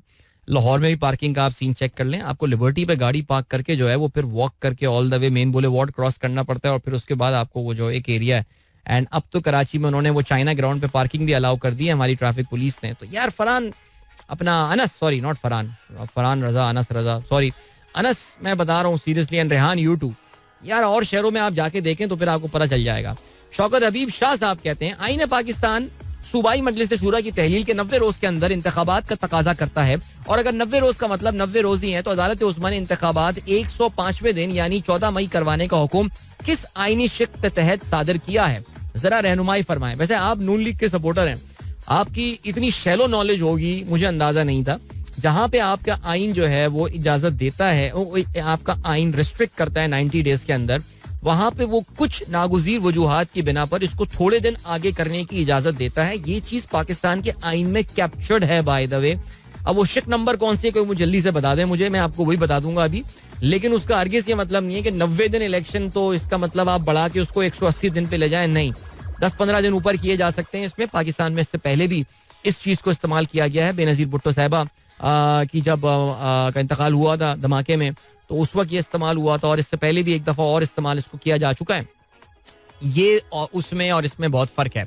लाहौर में भी पार्किंग का आप सीन चेक कर लें. आपको लिबर्टी पे गाड़ी पार्क करके जो है वो फिर वॉक करके all the way main boulevard cross करना पड़ता है और फिर उसके बाद आपको वो जो एक एरिया है. एंड अब तो कराची में उन्होंने वो चाइना ग्राउंड पे पार्किंग भी अलाउ कर दी है हमारी ट्रैफिक पुलिस ने. तो यार फरहान अपना Anas, sorry not Farhan, Farhan Raza, Anas Raza, sorry Anas, मैं बता रहा हूँ seriously, and Rehan you too यार, और शहरों में आप जाके देखें तो फिर आपको पता चल जाएगा. शौकत हबीब शाह साहब कहते हैं आईन पाकिस्तान सूबाई मजलिस शूरा की तहलील के 90 रोज के अंदर इंतखाबात का तकाजा करता है और अगर 90 रोज का मतलब 90 रोज ही है तो अदालत उस्मा ने इंतखाबात 105वें दिन यानी 14 मई करवाने का हुक्म किस आईनी शिक के तहत सादर किया है, जरा रहनुमाई फरमाएं. वैसे आप नून लीग के सपोर्टर हैं, आपकी इतनी शैलो नॉलेज होगी मुझे अंदाजा नहीं था. जहां पे आपका आइन जो है वो इजाजत देता है, आपका आइन रिस्ट्रिक्ट करता है 90 डेज के अंदर, वहां पे वो कुछ नागुजीर वजूहात की बिना पर इसको थोड़े दिन आगे करने की इजाजत देता है. ये चीज पाकिस्तान के आइन में कैप्चर्ड है बाय द वे. अब वो शिक नंबर कौन से कोई मुझे जल्दी से बता दें मुझे, मैं आपको वही बता दूंगा अभी. लेकिन उसका अर्गिस ये मतलब नहीं है कि 90 दिन इलेक्शन तो इसका मतलब आप बढ़ा के उसको 180 दिन पे ले जाए. नहीं, 10-15 दिन ऊपर किए जा सकते हैं. इसमें पाकिस्तान में इससे पहले भी इस चीज को इस्तेमाल किया गया है. बेनजीर भुट्टो साहिबा की जब का इंतकाल हुआ था धमाके में तो उस वक्त ये इस्तेमाल हुआ था और इससे पहले भी एक दफा और इस्तेमाल इसको किया जा चुका है. ये और उसमें और इसमें बहुत फर्क है.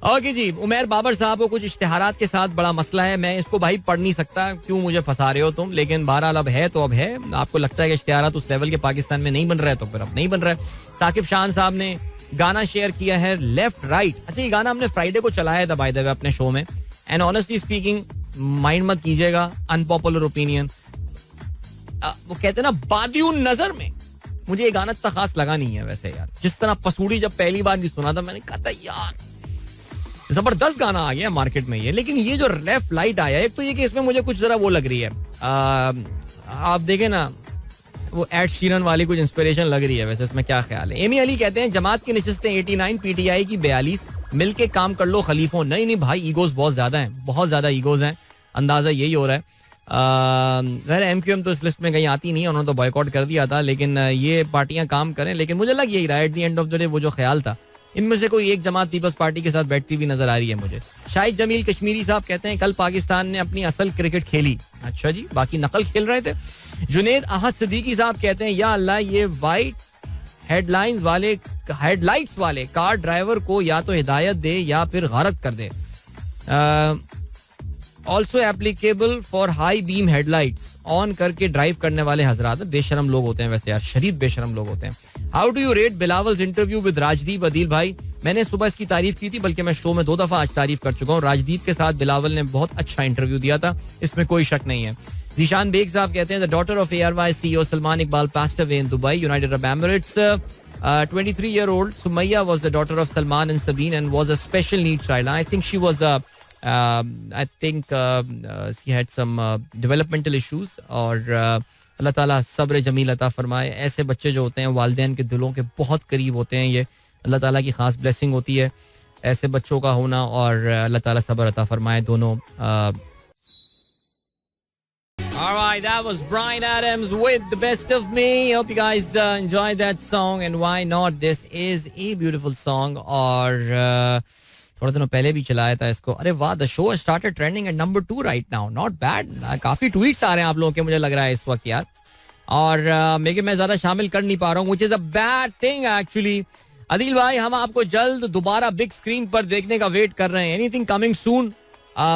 ओके जी, उमैर बाबर साहब को कुछ इश्तिहारात के साथ बड़ा मसला है. मैं इसको भाई पढ़ नहीं सकता, क्यों मुझे फंसा रहे हो तुम, लेकिन बहरहाल अब है तो अब है. आपको लगता है कि इश्तिहारात उस लेवल के पाकिस्तान में नहीं बन रहा है तो फिर अब नहीं बन रहा है. साकिब शान साहब ने गाना शेयर किया है लेफ्ट राइट. अच्छा, ये गाना हमने फ्राइडे को चलाया था बाय द वे अपने शो में. एंड ऑनेस्टली स्पीकिंग, माइंड मत कीजिएगा, अनपॉपुलर ओपिनियन, वो कहते हैं ना बादियून नजर में, मुझे ये गाना इतना खास लगा नहीं है. वैसे यार जिस तरह पसूड़ी जब पहली बार भी सुना था मैंने कहा था यार जबरदस्त गाना आ गया मार्केट में ये. लेकिन ये जो लेफ्ट लाइट आया, एक तो ये कि इसमें मुझे कुछ जरा वो लग रही है, आप देखें ना वो एड शीरन वाली कुछ इंस्पिरेशन लग रही है. वैसे इसमें क्या ख्याल है? एमी अली कहते हैं जमात की नशिस्तें 89, पीटीआई की 42, मिलके काम कर लो खलीफों. नहीं भाई, ईगोज बहुत ज्यादा हैं, बहुत ज्यादा ईगोज हैं, अंदाजा यही हो रहा है. एमक्यूएम तो इस लिस्ट में कहीं आती नहीं है, उन्होंने तो बॉयकॉट कर दिया था. लेकिन ये पार्टियां काम करें. लेकिन मुझे लग यही रहा है eight the end of the day, वो जो ख्याल था इनमें से कोई एक जमात पीपल्स पार्टी के साथ बैठती हुई नजर आ रही है मुझे. शाहिद जमील कश्मीरी साहब कहते हैं कल पाकिस्तान ने अपनी असल क्रिकेट खेली. अच्छा जी, बाकी नकल खेल रहे थे. जुनेद अहद सिद्दीकी साहब कहते हैं या अल्लाह, ये वाइट हेडलाइट्स वाले कार ड्राइवर को या तो हिदायत दे या फिर गारत कर दे. Also applicable for high beam headlights. On करके ड्राइव करने वाले हजरात बेशरम लोग होते हैं. वैसे यार शरीफ बेशरम लोग होते हैं. How do you rate Bilawal's interview with Rajdeep Adeel भाई? मैंने सुबह इसकी तारीफ की थी, बल्कि मैं शो में 2 दफा आज तारीफ कर चुका हूँ. राजदीप के साथ बिलावल ने बहुत अच्छा इंटरव्यू दिया था, इसमें कोई शक नहीं है. जीशान बेग साहब कहते हैं the daughter of ARY CEO Salman Iqbal passed away in Dubai, United Arab Emirates. 23-year-old Sumayya was the daughter of Salman and Sabine and was a special needs child. I think she was she had some developmental issues. और अल्लाह ताला सब्र जमील अता फरमाए. ऐसे बच्चे जो होते हैं वालिदैन के दिलों के बहुत करीब होते हैं. ये अल्लाह ताला की खास ब्लेसिंग होती है ऐसे बच्चों का होना, और अल्लाह ताला सब्र अता फरमाए दोनों. All right, that was Bryan Adams with The Best of Me. Hope you guys enjoyed that song, and why not? This is a beautiful song. और थोड़े दिनों पहले भी चलाया था इसको. अरे वाह, the show has started trending at number 2 right now. Not bad. काफी ट्वीट्स आ रहे हैं आप लोगों के, मुझे लग रहा है इस वक्त यार. और मैं ज्यादा शामिल कर नहीं पा रहा हूँ, which is a bad thing actually. Adil भाई, हम आपको जल्द दोबारा बिग स्क्रीन पर देखने का वेट कर रहे हैं. Anything coming soon?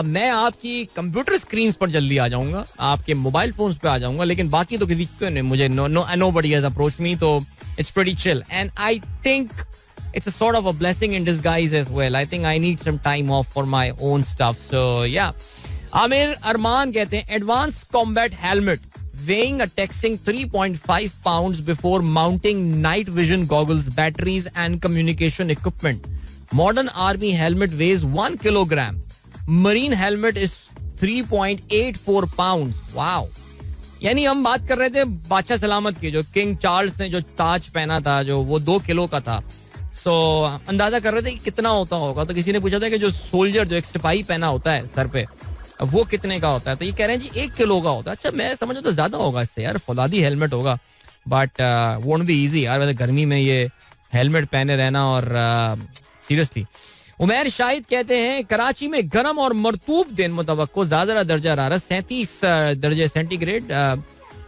मैं आपकी कंप्यूटर स्क्रीन पर जल्दी आ जाऊंगा, आपके मोबाइल फोन्स पे आ जाऊंगा, लेकिन बाकी तो किसी को नहीं. मुझे nobody has approached me, तो it's pretty chill, and I think it's a sort of a blessing in disguise as well. I think I need some time off for my own stuff, so yeah. Aamir अरमान कहते हैं advance combat helmet weighing a taxing 3.5 pounds before mounting night vision goggles, batteries and communication equipment. Modern army helmet weighs 1 kilogram. Marine helmet is 3.84 pounds. Wow. यानी हम बात कर रहे थे बादशाह सलामत की, जो किंग चार्ल्स ने जो ताज पहना था, जो वो 2 किलो का था. सो अंदाजा कर रहे थे कि कितना होता होगा. तो किसी ने पूछा था कि जो सोल्जर, जो एक सिपाही पहना होता है सर पे, वो कितने का होता है? तो ये कह रहे हैं जी 1 किलो का होता है. अच्छा, मैं समझा तो ज्यादा होगा इससे यार, फौलादी हेलमेट होगा. बट वोंट बी इजी यार, वैसे गर्मी में ये हेलमेट पहने रहना, और सीरियसली. उमैर शाहिद कहते हैं कराची में गर्म और मरतूब दिन मुतवक्को, ज्यादा दर्जा हरारत 37 दर्जे सेंटीग्रेड,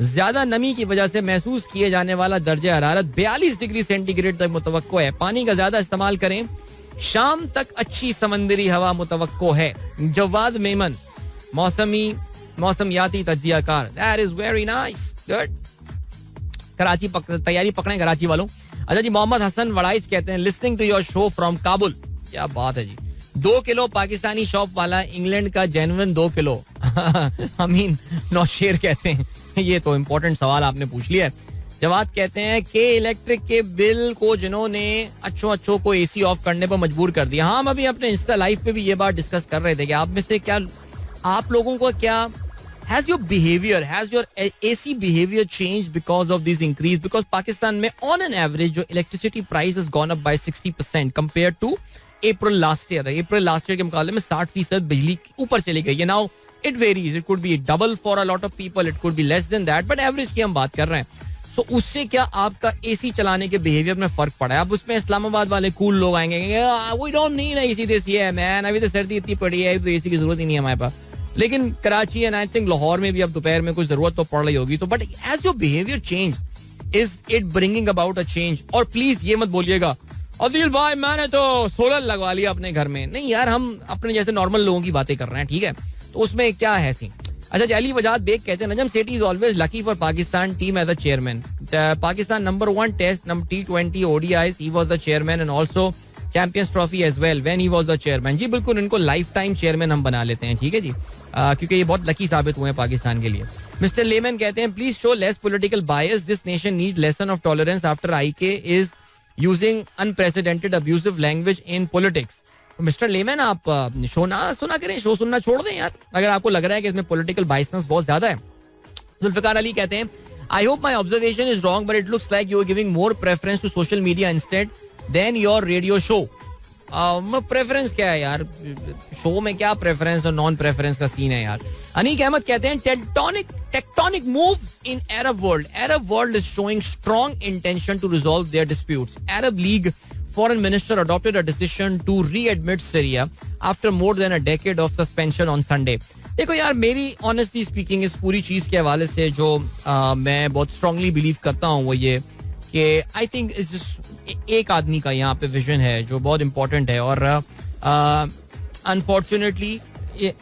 ज्यादा नमी की वजह से महसूस किए जाने वाला दर्जा हरारत 42 डिग्री सेंटीग्रेड तक मुतवक्को है। पानी का ज्यादा इस्तेमाल करें, शाम तक अच्छी समंदरी हवा मुतवक्को है। जवाद मेमन मौसमियाती तज्जियाकार, that is very nice, good. Karachi तैयारी पकड़ें कराची वालों। अच्छा जी, मोहम्मद हसन वड़ाइच कहते हैं listening to your show from Kabul. क्या बात है जी। 2 किलो पाकिस्तानी शॉप वाला इंग्लैंड का जेन्युइन 2 किलो अमीन नौशेर कहते हैं। ये तो इम्पोर्टेंट सवाल आपने पूछ लिया है। जवाद कहते हैं कि इलेक्ट्रिक के बिल को जिन्होंने अच्छों को एसी ऑफ करने पर मजबूर कर दिया। हाँ, हम अभी अपने इंस्टा लाइव पे भी ये बात डिस्कस कर रहे थे कि आप में से क्या, आप लोगों को क्या has your AC behavior changed because of these increase? Because Pakistan में on an average जो electricity price has gone up by 60% compared to April last year. April last year के मुकाबले में 60% बिजली ऊपर चली गई है. Now it varies. It could be double for a lot of people. It could be less than that. But average की हम बात कर रहे हैं. So उससे क्या आपका AC चलाने के बिहेवियर में फर्क पड़ा है? अब उसमें इस्लामाबाद वाले कूल लोग आएंगे, we don't need AC this year man. अभी तो सर्दी इतनी पड़ी है, तो AC की जरूरत ही नहीं है हमारे पास. लेकिन Karachi and I think Lahore में भी अब दोपहर में कुछ जरूरत तो पड़ रही होगी. तो but has your behaviour change? Is it bringing about a change? और प्लीज ये मत बोलिएगा अदील भाई मैंने तो सोलर लगवा लिया अपने घर में. नहीं यार, हम अपने जैसे नॉर्मल लोगों की बातें कर रहे हैं, ठीक है? तो उसमें क्या है सीन? अच्छा, अली वजाद बेग कहते हैं Najam Sethi is always lucky for Pakistan team as a chairman. Pakistan number 1 test number T20 ODIs he was the chairman and also champions trophy as well when he was the chairman. जी बिल्कुल, इनको लाइफ टाइम चेयरमैन हम बना लेते हैं, ठीक है जी, क्योंकि ये बहुत लकी साबित हुए हैं पाकिस्तान के लिए. मिस्टर लेमन कहते हैं please show less political bias. This nation need lesson of tolerance after IK is using unprecedented abusive language in politics. Mister lemon, आप शो ना सुना करें, शो सुनना छोड़ दें यार, अगर आपको लग रहा है कि इसमें पॉलिटिकल बायसनेस बहुत ज्यादा है. जुल्फिकार अली कहते हैं I hope my observation is wrong but it looks like you are giving more preference to social media instead than your radio show. Preference क्या है यार, शो में क्या प्रेफरेंस और नॉन प्रेफरेंस का सीन है यार. अनीक अहमद कहते हैं tectonic moves in Arab world is showing strong intention to resolve their disputes. Arab League foreign minister adopted a decision to readmit Syria after more than a decade of suspension on Sunday. देखो यार, मेरी honestly speaking इस पूरी चीज के हवाले से जो मैं बहुत स्ट्रांगली बिलीव करता हूँ वो ये कि आई थिंक इस जस्ट एक आदमी का यहाँ पे विजन है जो बहुत इंपॉर्टेंट है और अनफॉर्चुनेटली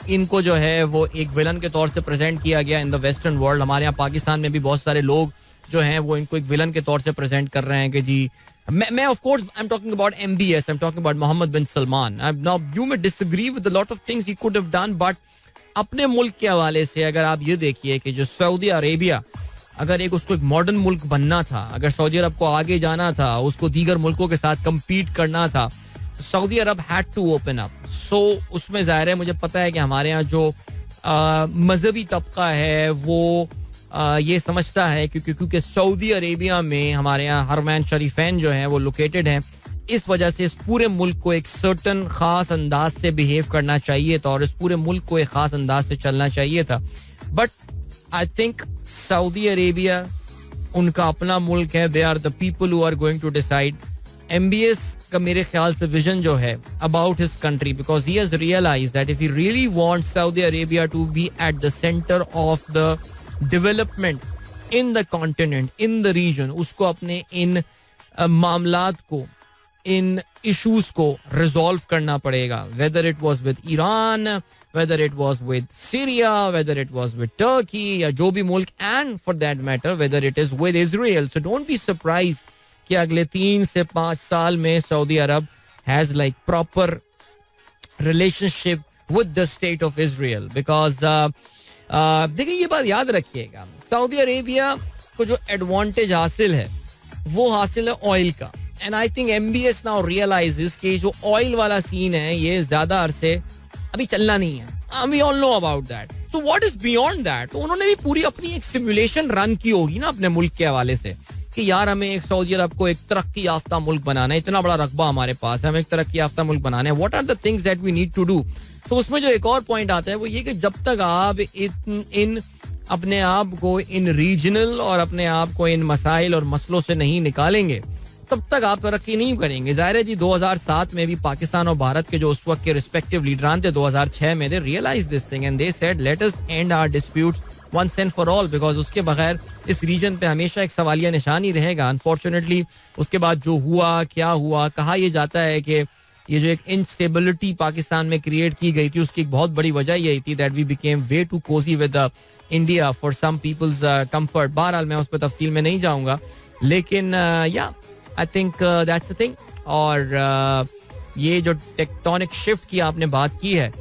इनको जो है वो एक विलन के तौर से प्रेजेंट किया गया इन द वेस्टर्न वर्ल्ड. हमारे यहाँ पाकिस्तान में भी बहुत सारे लोग जो हैं वो इनको एक विलन के तौर से प्रेजेंट कर रहे हैं कि जी मैं of course I am talking about MBS, I am talking about Mohammed bin Salman. Now you may disagree with a lot of things he could have done, but अपने मुल्क के हवाले से अगर आप ये देखिए कि जो सऊदी अरेबिया, अगर उसको एक मॉडर्न मुल्क बनना था, अगर सऊदी अरब को आगे जाना था, उसको दीगर मुल्कों के साथ कम्पीट करना था, Saudi Arab had to open up. So उसमें जाहिर है मुझे पता है कि हमारे यहाँ जो मजहबी तबका है वो ये समझता है क्योंकि सऊदी अरेबिया में हमारे यहाँ हरमैन शरीफैन जो है वो लोकेटेड हैं, इस वजह से इस पूरे मुल्क को एक सर्टन खास अंदाज से बिहेव करना चाहिए था और इस पूरे मुल्क को एक खास अंदाज से चलना चाहिए था. But I think Saudi Arabia उनका अपना मुल्क है, they are the people who are going to decide. MBS का मेरे ख्याल से विजन जो है about his country, because he has realised that if he really wants Saudi Arabia to be at the centre of the development in the continent, in the region, उसको अपने इन मामलात को, इन इश्यूज को रिजॉल्व करना पड़ेगा. Whether it was with Iran, whether it was with Syria, whether it was with Turkey या जो भी मुल्क, and for that matter whether it is with Israel. So don't be surprise कि अगले 3 से 5 साल में Saudi Arab has like proper relationship with the state of Israel. Because देखिए ये बात याद रखिएगा, सऊदी अरेबिया को जो एडवांटेज हासिल है वो हासिल है ऑयल का. And I think MBS now realises कि जो ऑयल वाला सीन है ये ज्यादा अरसे अभी चलना नहीं है. We all know about that. So what is beyond that? तो उन्होंने भी पूरी अपनी एक सिमुलेशन रन की होगी ना अपने मुल्क के हवाले से कि यार हमें एक सऊदी अरब को एक तरक्की याफ्ता मुल्क बनाना है, इतना बड़ा रकबा हमारे पास है, हमें एक तरक्की याफ्ता मुल्क बनाना है. What are the things that we need to do? तो उसमें जो एक और पॉइंट आता है वो ये कि जब तक आप इन अपने आप को इन रीजनल और अपने आप को इन मसाइल और मसलों से नहीं निकालेंगे, तब तक आप तरक्की नहीं करेंगे. जाहिर है जी 2007 में भी पाकिस्तान और भारत के जो उस वक्त के रिस्पेक्टिव लीडरान थे 2006 में, they realize this thing and they said let us end our disputes once and for all, because उसके बगैर इस रीजन पे हमेशा एक सवालिया निशान ही रहेगा. अनफॉर्चुनेटली उसके बाद जो हुआ, क्या हुआ, कहा यह जाता है कि ये जो एक इंस्टेबिलिटी पाकिस्तान में क्रिएट की गई थी उसकी एक बहुत बड़ी वजह यही थी that we became way too cosy with India for some people's comfort. बहरहाल मैं उस पर तफसील में नहीं जाऊंगा, लेकिन या I think that's the thing. और ये जो टेक्टोनिक शिफ्ट की आपने बात की है,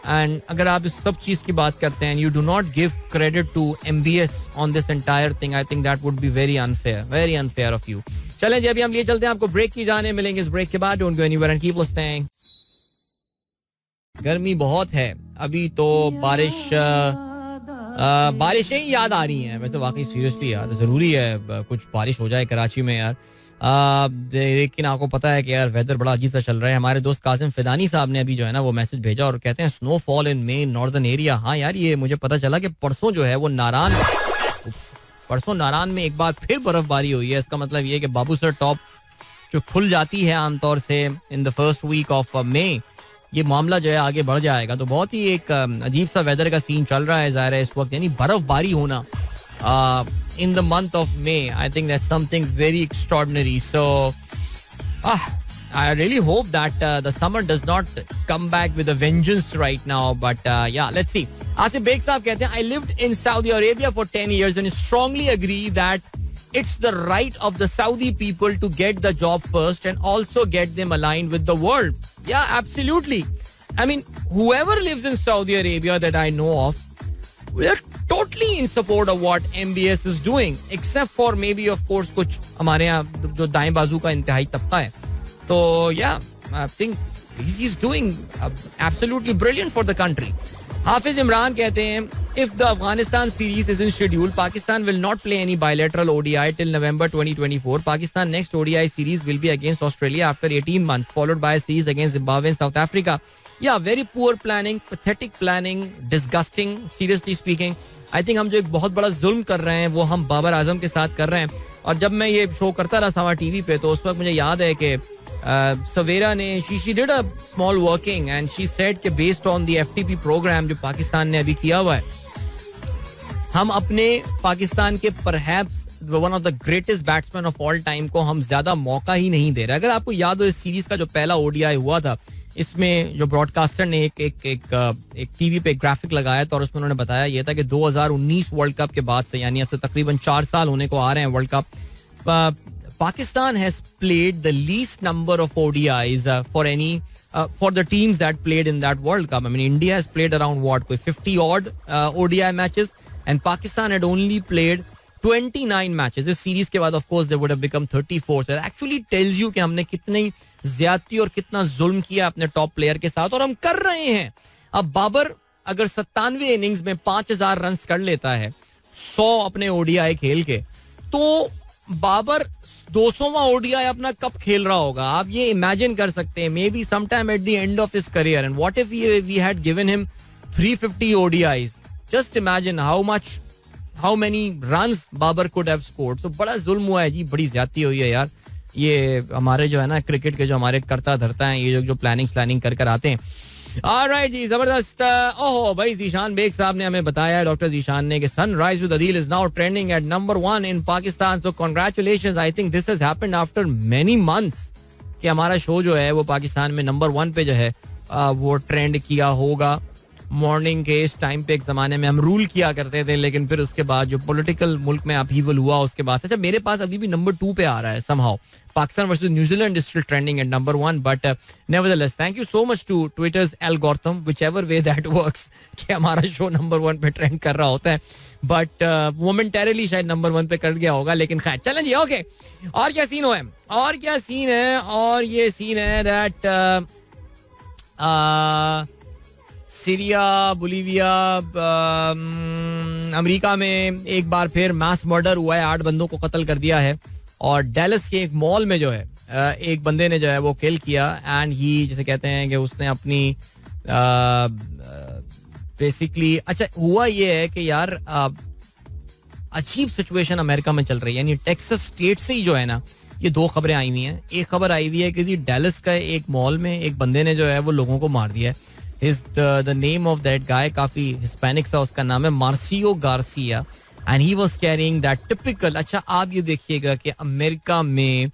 एंड अगर आप इस सब चीज की बात करते हैं, you do not give credit to MBS on this entire thing, I think that would be very unfair of you. चलें जी, अभी हम लिए चलते हैं आपको ब्रेक की जाने. मिलेंगे इस ब्रेक के बाद. Don't go anywhere and keep listening. गर्मी बहुत है अभी तो, बारिशें ही याद आ रही हैं. वैसे वाकई सीरियसली यार जरूरी है कुछ बारिश हो जाए कराची में यार. लेकिन आपको पता है कि यार वेदर बड़ा अजीब सा चल रहा है. हमारे दोस्त कासिम फिदानी साहब ने अभी जो है ना वो मैसेज भेजा और कहते हैं snowfall in may northern area. हाँ यार, ये मुझे पता चला कि परसों जो है वो नारान में एक बार फिर बर्फबारी हुई है. इसका मतलब ये है कि बाबूसर टॉप जो खुल जाती है आमतौर से in the first week of May, ये मामला जो है आगे बढ़ जाएगा. तो बहुत ही एक अजीब सा वेदर का सीन चल रहा है ज़ाहिर है इस वक्त, यानी बर्फबारी होना in the month of May. I think that's something very extraordinary. So I really hope that the summer does not come back with a vengeance right now. But yeah, let's see. Asif Beg Saab कहते हैं I lived in Saudi Arabia for 10 years and strongly agree that it's the right of the Saudi people to get the job first and also get them aligned with the world. Yeah, absolutely. I mean, whoever lives in Saudi Arabia that I know of, we're totally in support of what MBS is doing, except for maybe of course कुछ हमारे यहाँ जो दाएं बाजू का इंतहाई तबका है. तो yeah, I think he's doing absolutely brilliant for the country. हाफिज इमरान कहते हैं if the Afghanistan series isn't scheduled, Pakistan will not play any bilateral ODI till November 2024. Pakistan next ODI series will be against Australia after 18 months, followed by a series against Zimbabwe and South Africa. Yeah, very poor planning, pathetic planning, disgusting, seriously speaking. I think हम जो एक बहुत बड़ा जुल्म कर रहे हैं वो हम बाबर आजम के साथ कर रहे हैं. और जब मैं ये शो करता रहा सावा टीवी पे, तो उस वक्त मुझे याद है कि सवेरा ने she did a small working and she said कि based on the FTP program जो पाकिस्तान ने अभी किया हुआ है, हम अपने पाकिस्तान के perhaps one of the greatest batsmen of all time को हम ज्यादा मौका ही नहीं दे रहे. अगर आपको याद हो इस सीरीज का जो पहला ODI हुआ था, इसमें जो ब्रॉडकास्टर ने एक टीवी पे ग्राफिक लगाया था और उसमें उन्होंने बताया ये था कि 2019 वर्ल्ड कप के बाद से, यानी अब से तकरीबन 4 साल होने को आ रहे हैं world cup, Pakistan has played the least number of ODIs for the teams that played in that World Cup. I mean, India has played around कोई 50 odd ODI matches and Pakistan had only played 29 matches. इस series के बाद of course they would have become 34. So it actually tells you कि हमने कितनी ज्यादती और कितना जुल्म किया अपने टॉप प्लेयर के साथ, और हम कर रहे हैं. अब बाबर अगर 97 इनिंग्स में 5000 रन कर लेता है 100 अपने ODI खेल के, तो बाबर 200वां ODI अपना कब खेल रहा होगा. आप ये इमेजिन कर सकते हैं. Maybe some time at the end of his career, and what if we had given him 350 ODIs. जस्ट imagine how many runs Babar could have scored. So बड़ा जुल्म हुआ है जी, बड़ी ज्यादती हुई है यार. ये हमारे जो है ना क्रिकेट के जो हमारे करता धरता है, ये जो प्लानिंग कर आते हैं. ऑलराइट जी, जबरदस्त. ओहो भाई, जीशान बेग साहब ने हमें बताया, डॉक्टर जीशान ने, कि sunrise with Adeel is now trending at number 1 in Pakistan. So congratulations. I think this has happened after many months कि हमारा शो जो है वो पाकिस्तान में नंबर 1 पे जो है वो ट्रेंड किया होगा. मॉर्निंग के इस टाइम पे एक जमाने में हम रूल किया करते थे, लेकिन फिर उसके बाद जो पॉलिटिकल मुल्क में अपहीवल हुआ उसके बाद, अच्छा मेरे पास अभी भी नंबर 2 पे आ रहा है somehow. Pakistan versus New Zealand is still trending at number 1, but nevertheless thank you so much to Twitters algorithm, whichever way that works, कि हमारा शो नंबर 1 पे ट्रेंड कर रहा होता है. बट मोमेंटरीली शायद नंबर 1 पे कर गया होगा, लेकिन खैर चलें जी. ओके, और क्या सीन है, और ये सीन है दैट सीरिया, बोलीविया, अमेरिका में एक बार फिर मास मर्डर हुआ है. 8 बंदों को कत्ल कर दिया है, और डेलस के एक मॉल में जो है एक बंदे ने जो है वो किल किया. एंड ही, जिसे कहते हैं कि उसने अपनी बेसिकली, अच्छा हुआ ये है कि यार अजीब सिचुएशन अमेरिका में चल रही है. यानी टेक्सास स्टेट से ही जो है ना ये दो खबरें आई हुई हैं. एक खबर आई हुई है कि डैलस का एक मॉल में एक बंदे ने जो है वो लोगों को मार दिया है. Is the name of that guy, काफी हिस्पैनिक सा उसका नाम है, मार्सियो Garcia, and he was carrying that typical. अच्छा आप ये देखिएगा कि अमेरिका में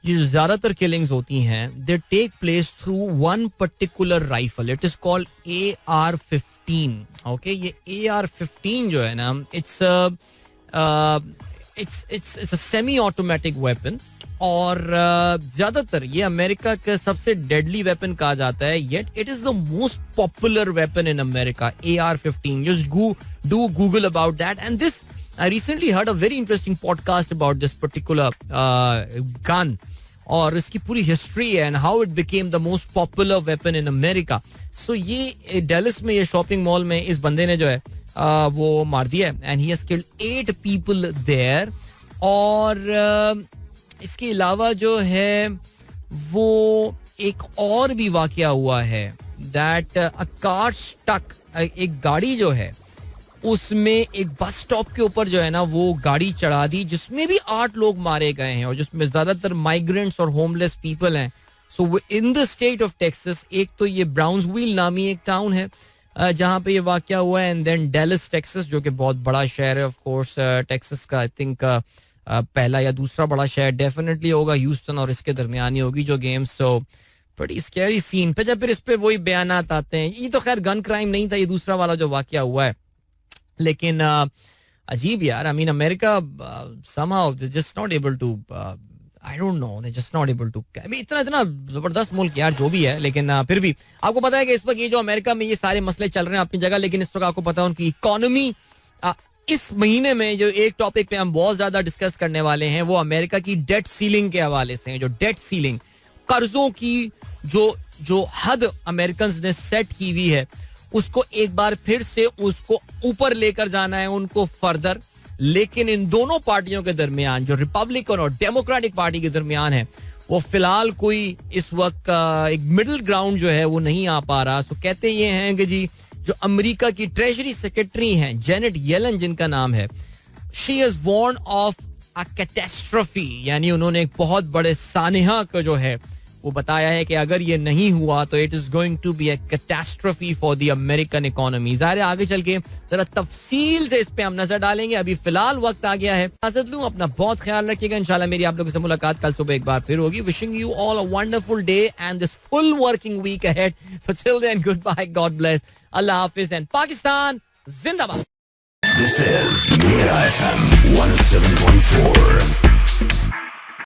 ये ज्यादातर किलिंग्स होती हैं, they take place through one particular rifle. It is called AR-15. Okay, ये AR-15 जो है ना, it's a semi-automatic weapon. और ज्यादातर ये अमेरिका का सबसे डेडली वेपन कहा जाता है. Yet it is the most popular weapon in America, AR-15. Just do Google about that. And this I recently heard a very interesting podcast about this particular gun और इसकी पूरी history and how it became the most popular weapon in America. So ये Dallas में ये shopping mall में इस बंदे ने जो है वो मार दिया है and he has killed 8 people there. और इसके अलावा जो है वो एक और भी वाकया हुआ है दैट अ कार स्टक, एक गाड़ी जो है उसमें एक बस स्टॉप के ऊपर जो है ना वो गाड़ी चढ़ा दी जिसमें भी 8 लोग मारे गए हैं और जिसमें ज्यादातर माइग्रेंट्स और होमलेस पीपल हैं. So in the state of Texas, एक तो ये ब्राउन्सविल नामी एक टाउन है जहां पे ये वाकया हुआ है, एंड देन डेलस टेक्सास जो कि बहुत बड़ा शहर है ऑफ कोर्स टेक्सास का. आई थिंक पहला या दूसरा बड़ा शहर डेफिनेटली होगा, ह्यूस्टन और इसके दरमियान ही होगी जो गेम्स. सो बड़ी स्कैरी सीन पे जब फिर इस पे वही बयानात आते हैं. ये तो खैर गन क्राइम नहीं था, ये दूसरा वाला जो वाकया हुआ है, लेकिन अजीब यार. I mean America somehow they just not able to, I don't know, they just not able to. इतना जबरदस्त मुल्क यार जो भी है, लेकिन फिर भी आपको पता है कि इस वक्त ये जो अमेरिका में ये सारे मसले चल रहे हैं अपनी जगह, लेकिन इस वक्त आपको पता है उनकी इकोनॉमी. इस महीने में जो एक टॉपिक पे हम बहुत ज्यादा डिस्कस करने वाले हैं वो अमेरिका की डेट सीलिंग के हवाले से है. जो डेट सीलिंग, कर्जों की जो हद अमेरिकन ने सेट की हुई है उसको एक बार फिर से उसको ऊपर लेकर जाना है उनको फर्दर. लेकिन इन दोनों पार्टियों के दरमियान, जो रिपब्लिकन और डेमोक्रेटिक पार्टी के दरमियान है, वो फिलहाल कोई इस वक्त एक मिडिल ग्राउंड जो है वो नहीं आ पा रहा. सो कहते ये हैं कि जी जो अमेरिका की ट्रेजरी सेक्रेटरी हैं जेनेट येलन जिनका नाम है, she is warn of a catastrophe, यानी उन्होंने एक बहुत बड़े सानिहा को जो है वो बताया है कि अगर ये नहीं हुआ तो it is going to be a catastrophe for the American economy. ज़ाहिर है आगे चल के जरा तफसील से इस पे हम नजर डालेंगे. अभी फिलहाल वक्त आ गया है. इजाजत लूं, अपना बहुत ख्याल रखिएगा. इंशाल्लाह मेरी आप लोगों से मुलाकात कल सुबह एक बार फिर होगी. Wishing you all a wonderful day and this full working week ahead. So till then, good bye, God bless, Allah हाफिज एंड पाकिस्तान जिंदाबाद. This is Mira FM 107.4.